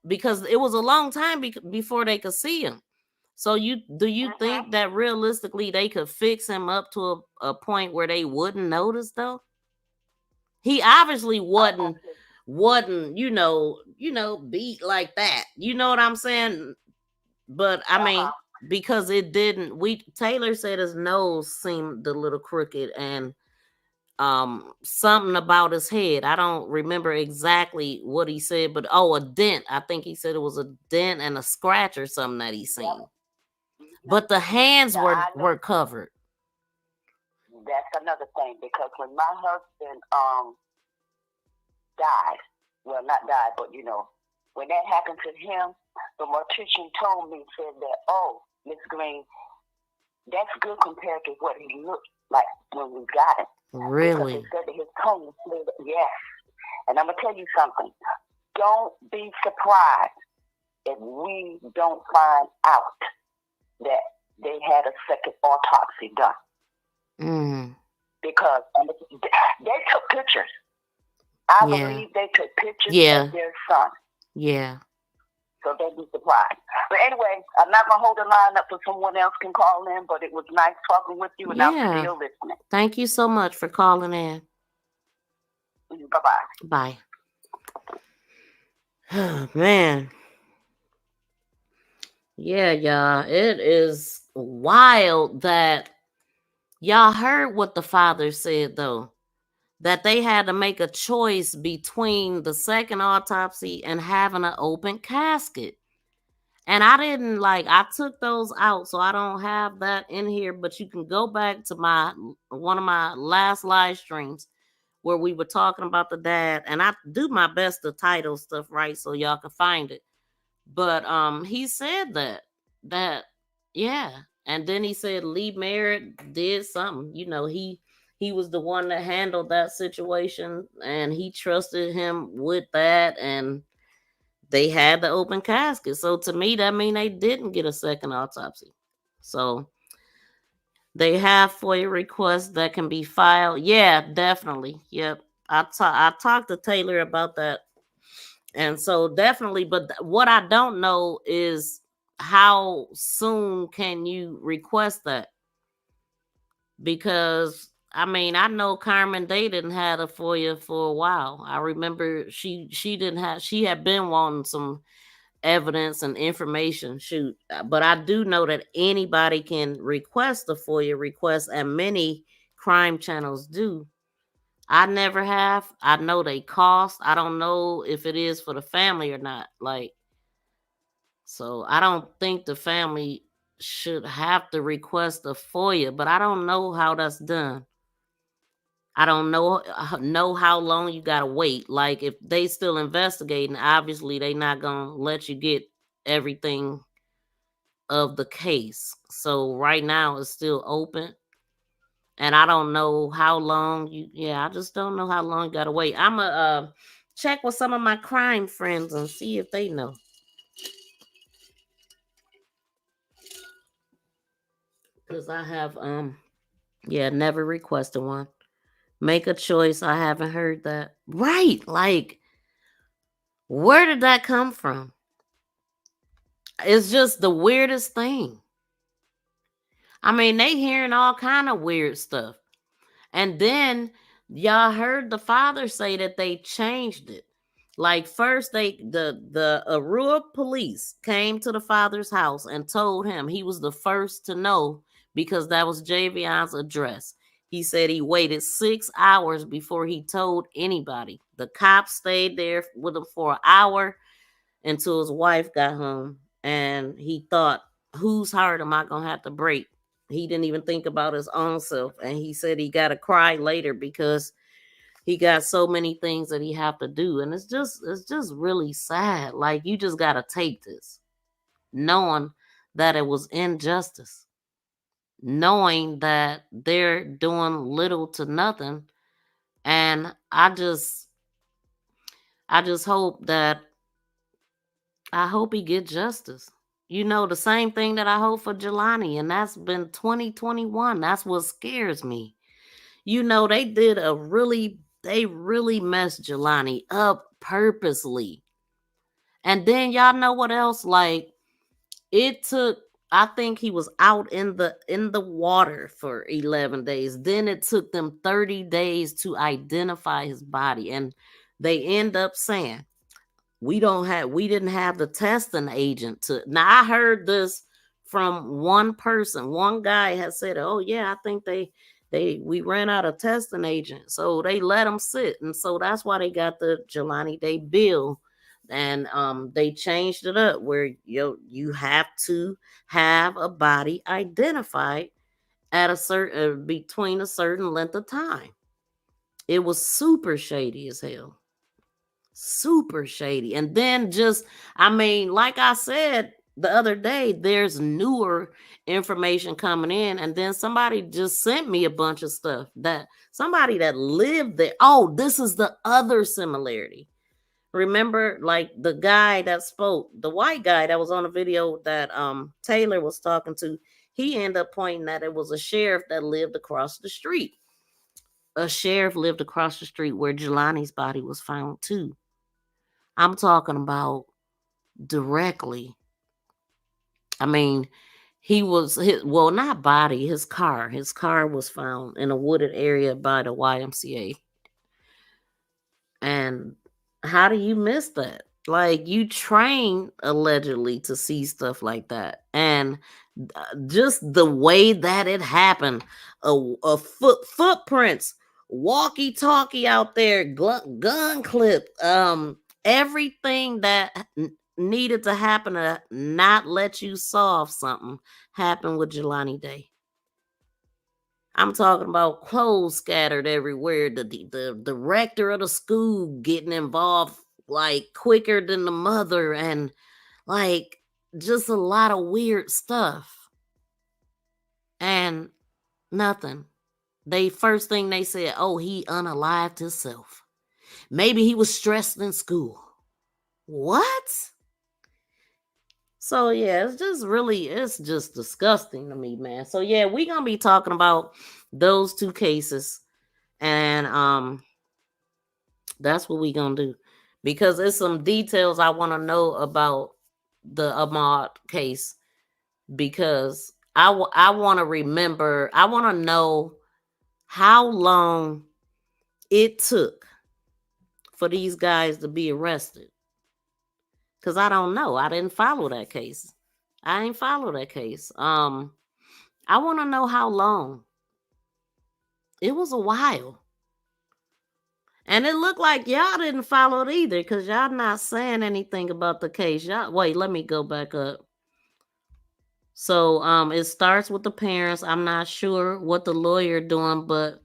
because it was a long time before they could see him. So do you think that realistically they could fix him up to a point where they wouldn't notice though? He obviously wasn't beat like that. You know what I'm saying? But I mean, because it didn't. Taylor said his nose seemed a little crooked and something about his head. I don't remember exactly what he said, but a dent. I think he said it was a dent and a scratch or something that he seen. But the hands were covered. That's another thing because when my husband died, well not died, but when that happened to him, the mortician told me, said that, "Oh, Miss Green, that's good compared to what he looked like when we got him." Really? Because he said that his tone was yes. And I'm gonna tell you something. Don't be surprised if we don't find out that they had a second autopsy done. Because they took pictures. I believe they took pictures of their son. Yeah. So don't be surprised. But anyway, I'm not going to hold the line up so someone else can call in, but it was nice talking with you, and I'm still listening. Thank you so much for calling in. Bye-bye. Bye. Oh, man. Yeah, y'all. It is wild that y'all heard what the father said, though. That they had to make a choice between the second autopsy and having an open casket. And I took those out, so I don't have that in here, but you can go back to one of my last live streams where we were talking about the dad, and I do my best to title stuff right so y'all can find it. But he said that yeah. And then he said Lee Merritt did something. He was the one that handled that situation, and he trusted him with that, and they had the open casket. So to me, that means they didn't get a second autopsy. So they have FOIA requests that can be filed. Yeah, definitely. Yep. I talked to Taylor about that. And so definitely, but what I don't know is how soon can you request that? Because I mean, I know Carmen, they didn't have a FOIA for a while. I remember she had been wanting some evidence and information. But I do know that anybody can request a FOIA request, and many crime channels do. I never have. I know they cost. I don't know if it is for the family or not. So I don't think the family should have to request a FOIA, but I don't know how that's done. I don't know how long you gotta wait. Like if they still investigating, obviously they not gonna let you get everything of the case. So right now it's still open. And I don't know how long I just don't know how long you gotta wait. I'ma check with some of my crime friends and see if they know. Because I have never requested one. Make a choice. I haven't heard that. Right. Like, where did that come from? It's just the weirdest thing. I mean, they hearing all kind of weird stuff. And then y'all heard the father say that they changed it. Like first the Aurora police came to the father's house and told him he was the first to know because that was Javion's address. He said he waited 6 hours before he told anybody. The cops stayed there with him for an hour until his wife got home, and he thought, whose heart am I gonna have to break He didn't even think about his own self. And he said he got to cry later because he got so many things that he have to do. And it's just really sad. Like, you just got to take this, knowing that it was injustice, knowing that they're doing little to nothing. And I just hope that he get justice. You know, the same thing that I hope for Jelani, and that's been 2021. That's what scares me. You know, they really messed Jelani up purposely. And then y'all know what else? Like, it took, I think he was out in the water for 11 days. Then it took them 30 days to identify his body. And they end up saying, we didn't have the testing agent to. Now, I heard this from one person. One guy has said, oh yeah, I think we ran out of testing agent, so they let him sit. And so that's why they got the Jelani Day bill. And they changed it up where you have to have a body identified at a certain between a certain length of time. It was super shady as hell. Super shady. And then like I said the other day, there's newer information coming in. And then somebody just sent me a bunch of stuff that somebody that lived there. Oh, this is the other similarity. Remember, like, the guy that spoke, the white guy that was on the video that Taylor was talking to, he ended up pointing that it was a sheriff that lived across the street. A sheriff lived across the street where Jelani's body was found too. I'm talking about directly. I mean, not body, his car. His car was found in a wooded area by the YMCA. And how do you miss that? Like, you train allegedly to see stuff like that. And just the way that it happened, footprints, walkie-talkie out there, gun clip, everything that needed to happen to not let you solve something happened with Jelani Day. I'm talking about clothes scattered everywhere. The director of the school getting involved like quicker than the mother, and like just a lot of weird stuff. And nothing. First thing they said, oh, he unalived himself. Maybe he was stressed in school. What? So yeah, it's just disgusting to me, man. So yeah, we're gonna be talking about those two cases, and that's what we're gonna do, because there's some details I want to know about the Ahmaud case, because I want to remember, I want to know how long it took for these guys to be arrested. Because I don't know. I didn't follow that case. I ain't follow that case. I want to know how long. It was a while. And it looked like y'all didn't follow it either, because y'all not saying anything about the case. Y'all, wait, let me go back up. So it starts with the parents. I'm not sure what the lawyer doing, but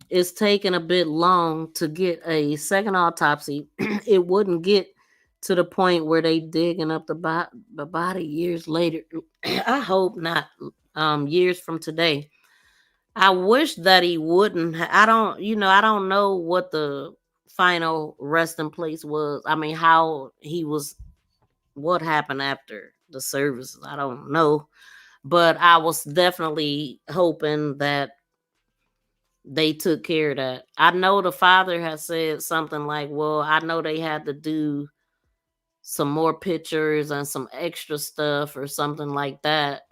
it's taking a bit long to get a second autopsy. It wouldn't get to the point where they digging up the body years later. I hope not. Years from today. I wish that he wouldn't. I don't know what the final resting place was. I mean, how he was, what happened after the service. I don't know. But I was definitely hoping that they took care of that. I know the father has said something like, well, I know they had to do some more pictures and some extra stuff or something like that.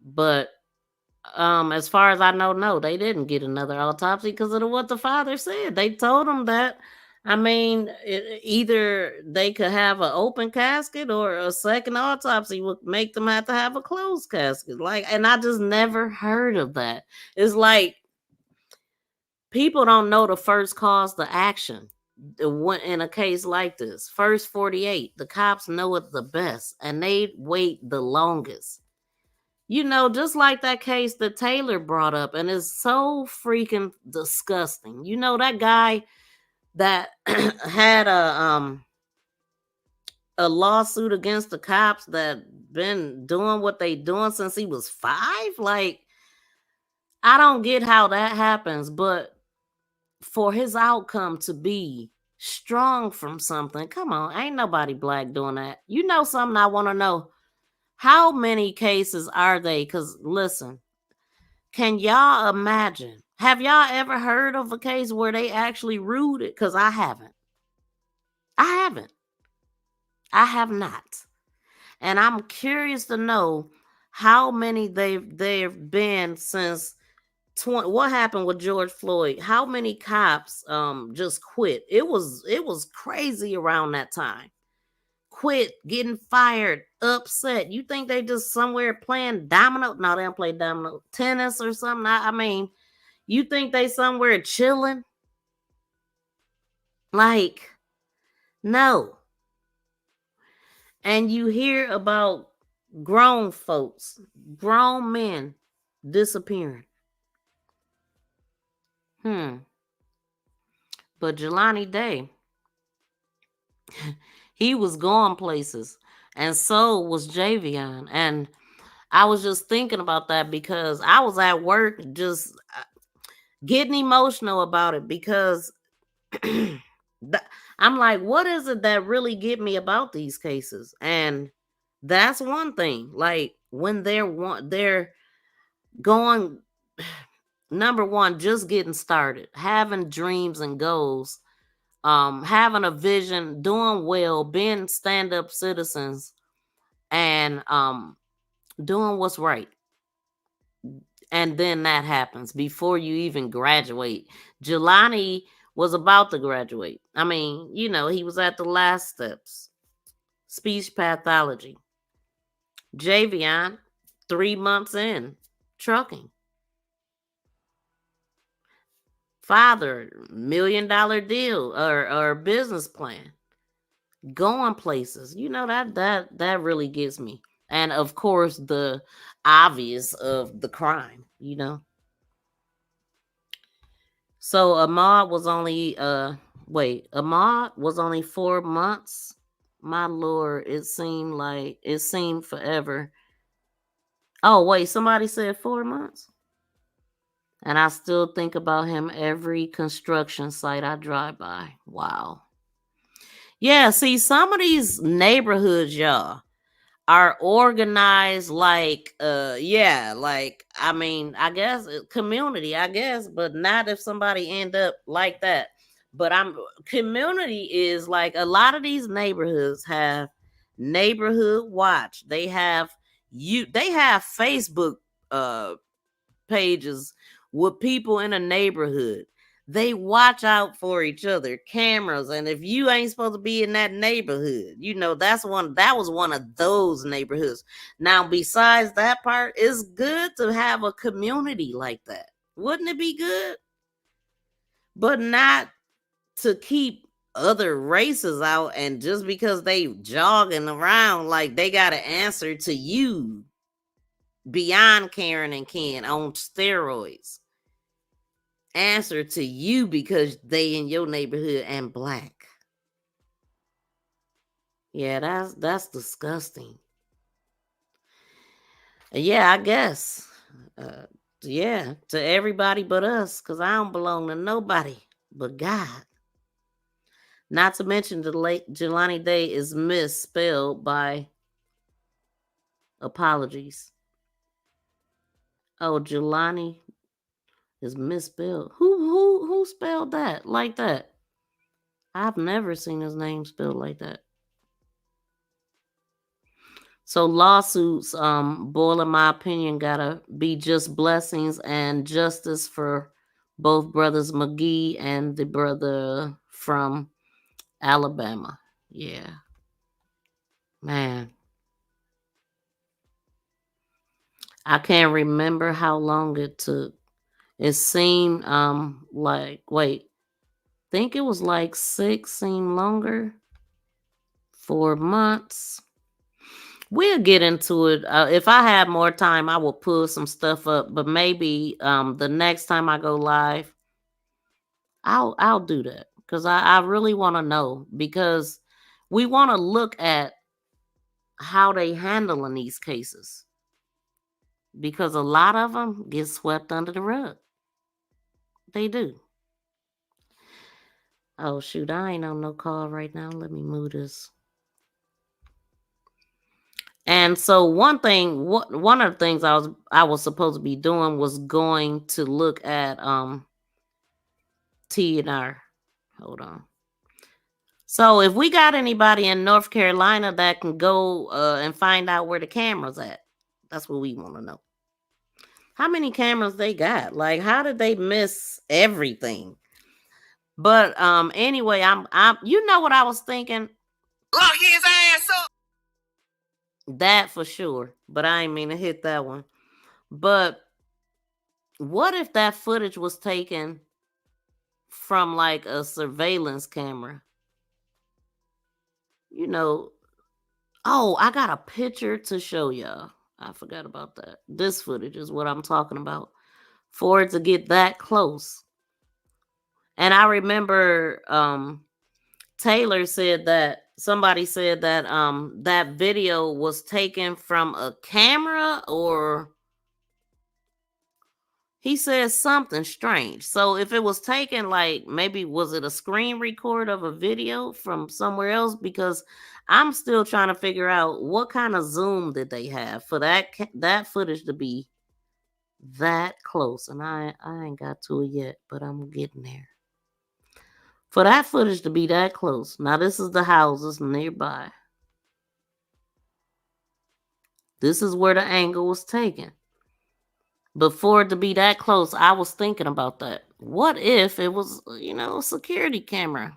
But as far as I know, no, they didn't get another autopsy because of what the father said. They told him that, I mean, either they could have an open casket or a second autopsy would make them have to have a closed casket. Like, and I just never heard of that. It's like people don't know the first cause to action. In a case like this, first 48, the cops know it the best, and they wait the longest. You know, just like that case that Taylor brought up, and it's so freaking disgusting. You know, that guy that had a lawsuit against the cops that been doing what they doing since he was 5. Like, I don't get how that happens, but for his outcome to be strong from something, come on, ain't nobody black doing that. You know something I want to know? How many cases are they? Because listen, can y'all imagine? Have y'all ever heard of a case where they actually ruled it? Because I haven't. I haven't. I have not. And I'm curious to know how many they've been since 20. What happened with George Floyd? How many cops just quit? It was crazy around that time. Quit, getting fired, upset. You think they just somewhere playing domino? No, they don't play domino. Tennis or something. I mean, you think they somewhere chilling? Like, no. And you hear about grown folks, grown men disappearing. But Jelani Day, he was going places, and so was Javion. And I was just thinking about that because I was at work just getting emotional about it because I'm like, what is it that really get me about these cases? And that's one thing. Like when they're going, number one, just getting started, having dreams and goals, having a vision, doing well, being stand-up citizens, and doing what's right. And then that happens before you even graduate. Jelani was about to graduate. I mean, you know, he was at the last steps. Speech pathology. Javion, 3 months in, trucking. Father, $1 million deal or business plan. Going places. You know, that really gets me. And of course, the obvious of the crime, you know. So Ahmaud was only Ahmaud was only 4 months. My lord, it seemed forever. Oh wait, somebody said 4 months. And I still think about him every construction site I drive by. Wow. Yeah, see, some of these neighborhoods, y'all, are organized like like, I mean, I guess community, I guess, but not if somebody end up like that. But community is like a lot of these neighborhoods have neighborhood watch. They have Facebook pages with people in a neighborhood. They watch out for each other, cameras, and if you ain't supposed to be in that neighborhood, you know, that was one of those neighborhoods. Now, besides that part, it's good to have a community like that. Wouldn't it be good? But not to keep other races out, and just because they jogging around like they got to answer to you beyond Karen and Ken on steroids. Answer to you because they in your neighborhood and black. Yeah, that's disgusting. Yeah, I guess. Yeah, to everybody but us, because I don't belong to nobody but God. Not to mention the late Jelani Day is misspelled by apologies. Oh, Jelani is misspelled. Who spelled that like that? I've never seen his name spelled like that. So lawsuits, boil in my opinion, gotta be just blessings and justice for both brothers Magee and the brother from Alabama. Yeah. Man. I can't remember how long it took. It seemed think it was like 6, seemed longer. 4 months. We'll get into it. If I have more time, I will pull some stuff up. But maybe the next time I go live, I'll do that because I really want to know, because we want to look at how they handling these cases, because a lot of them get swept under the rug. They do. Oh shoot, I ain't on no call right now. Let me move this. And so one of the things I was supposed to be doing was going to look at T&R. Hold on. So if we got anybody in North Carolina that can go and find out where the camera's at, that's what we want to know. How many cameras they got? Like, how did they miss everything? But anyway, I'm you know what I was thinking? Lock his ass up. That for sure. But I ain't mean to hit that one. But what if that footage was taken from like a surveillance camera? You know, oh, I got a picture to show y'all. I forgot about that. This footage is what I'm talking about. For it to get that close. And I remember Taylor said that somebody said that that video was taken from a camera, or he said something strange. So if it was taken, like, maybe was it a screen record of a video from somewhere else? Because I'm still trying to figure out what kind of zoom did they have for that footage to be that close. And I ain't got to it yet, but I'm getting there. For that footage to be that close. Now this is the houses nearby. This is where the angle was taken. But for it to be that close, I was thinking about that. What if it was, a security camera?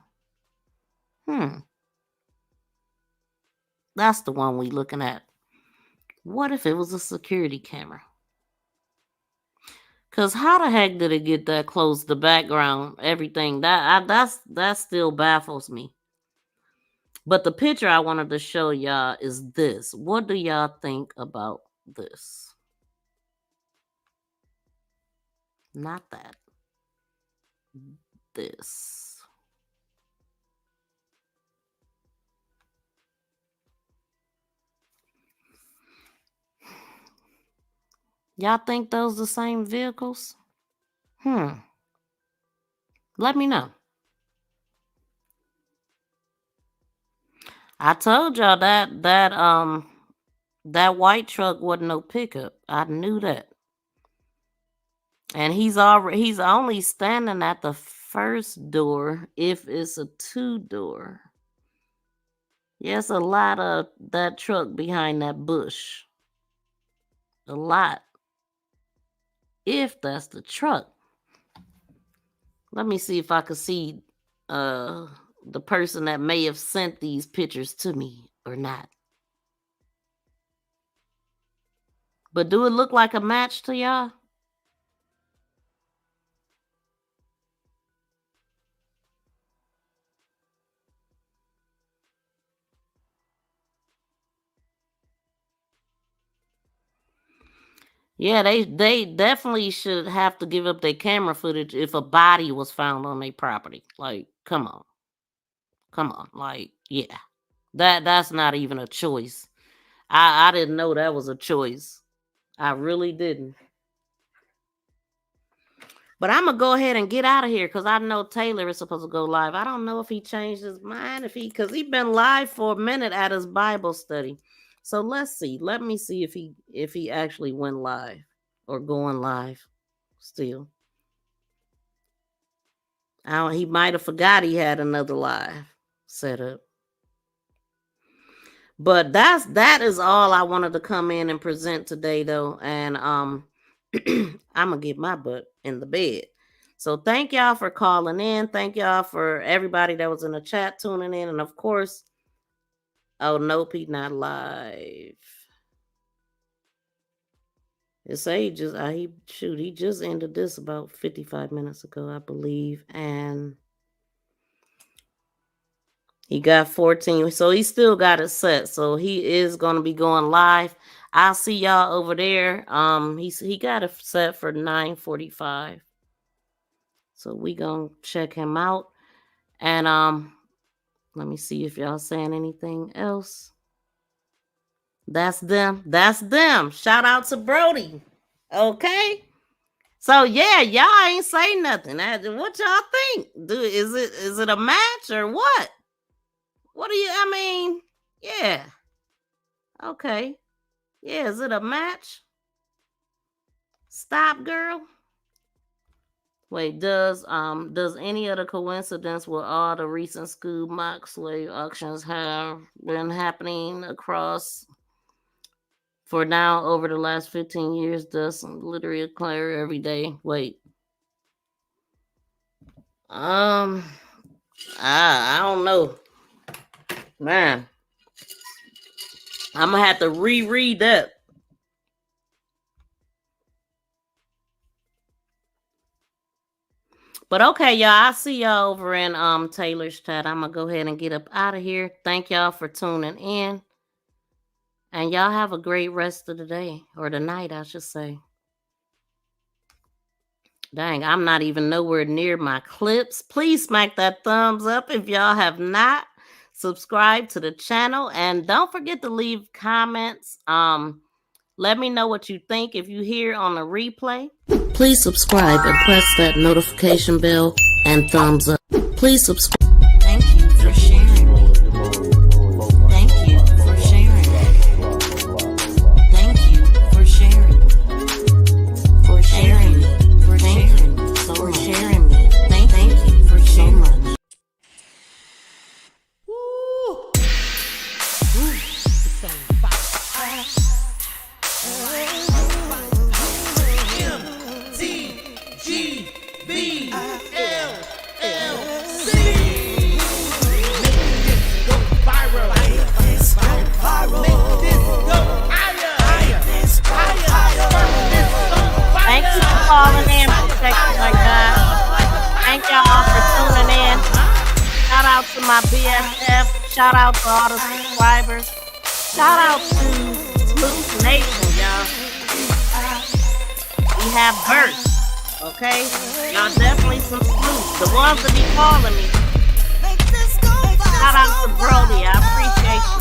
That's the one we looking at. What if it was a security camera? Because how the heck did it get that close? The background, everything. That still baffles me. But the picture I wanted to show y'all is this. What do y'all think about this? Not that. This. Y'all think those the same vehicles? Let me know. I told y'all that white truck wasn't no pickup. I knew that. And he's only standing at the first door if it's a 2-door. Yes, a lot of that truck behind that bush. A lot. If that's the truck. Let me see if I could see the person that may have sent these pictures to me or not. But do it look like a match to y'all? Yeah, they definitely should have to give up their camera footage if a body was found on their property. Like, come on. Like, yeah. That's not even a choice. I didn't know that was a choice. I really didn't. But I'm gonna go ahead and get out of here because I know Taylor is supposed to go live. I don't know if he changed his mind, because he's been live for a minute at his Bible study. So let's see. Let me see if he actually went live or going live still. He might have forgot he had another live set up. But that is all I wanted to come in and present today, though. And I'm gonna get my butt in the bed. So thank y'all for calling in. Thank y'all for everybody that was in the chat tuning in. And of course, oh nope, he's not live. It say he just ended this about 55 minutes ago, I believe. And He got 14, so he still got it set. So he is gonna be going live. I'll see y'all over there. He got it set for 9:45. So we gonna check him out. And let me see if y'all saying anything else. That's them. That's them. Shout out to Brody. Okay. So yeah, y'all ain't say nothing. What y'all think? Is it a match or what? What do you? I mean, yeah. Okay. Yeah. Is it a match? Stop, girl. Wait. Does any of the coincidence with all the recent school mock slave auctions have been happening across? For now, over the last 15 years, does literally occur every day. Wait. I don't know. Man. I'm gonna have to reread that. But okay, y'all. I'll see y'all over in Taylor's chat. I'm gonna go ahead and get up out of here. Thank y'all for tuning in. And y'all have a great rest of the day. Or the night, I should say. Dang, I'm not even nowhere near my clips. Please smack that thumbs up if y'all have not. Subscribe to the channel. And don't forget to leave comments. Let me know what you think if you hear on the replay. Please subscribe and press that notification bell and thumbs up. Please subscribe. Thank you for sharing. Thank you for sharing. Thank you for sharing. For sharing. For sharing. For sharing me. Thank you for so much. Woo! Thank you for calling in, protecting my God. Thank y'all for tuning in. Shout out to my BFF. Shout out to all the subscribers. Shout out to Smooth Nation, y'all. We have verse, okay? Y'all definitely some smooth. The ones that be calling me. Shout out to Brody. I appreciate you.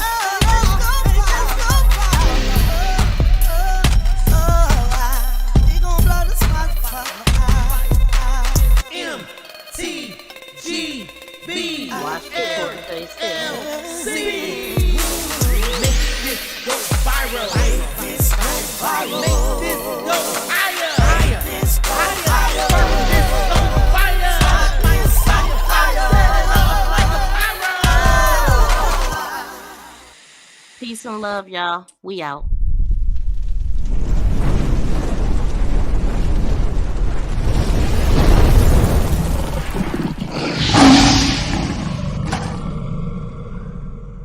MTGB. Watch the court face there. Make this go viral. Make this go viral. Make this go higher. Higher. Peace and love, y'all. We out.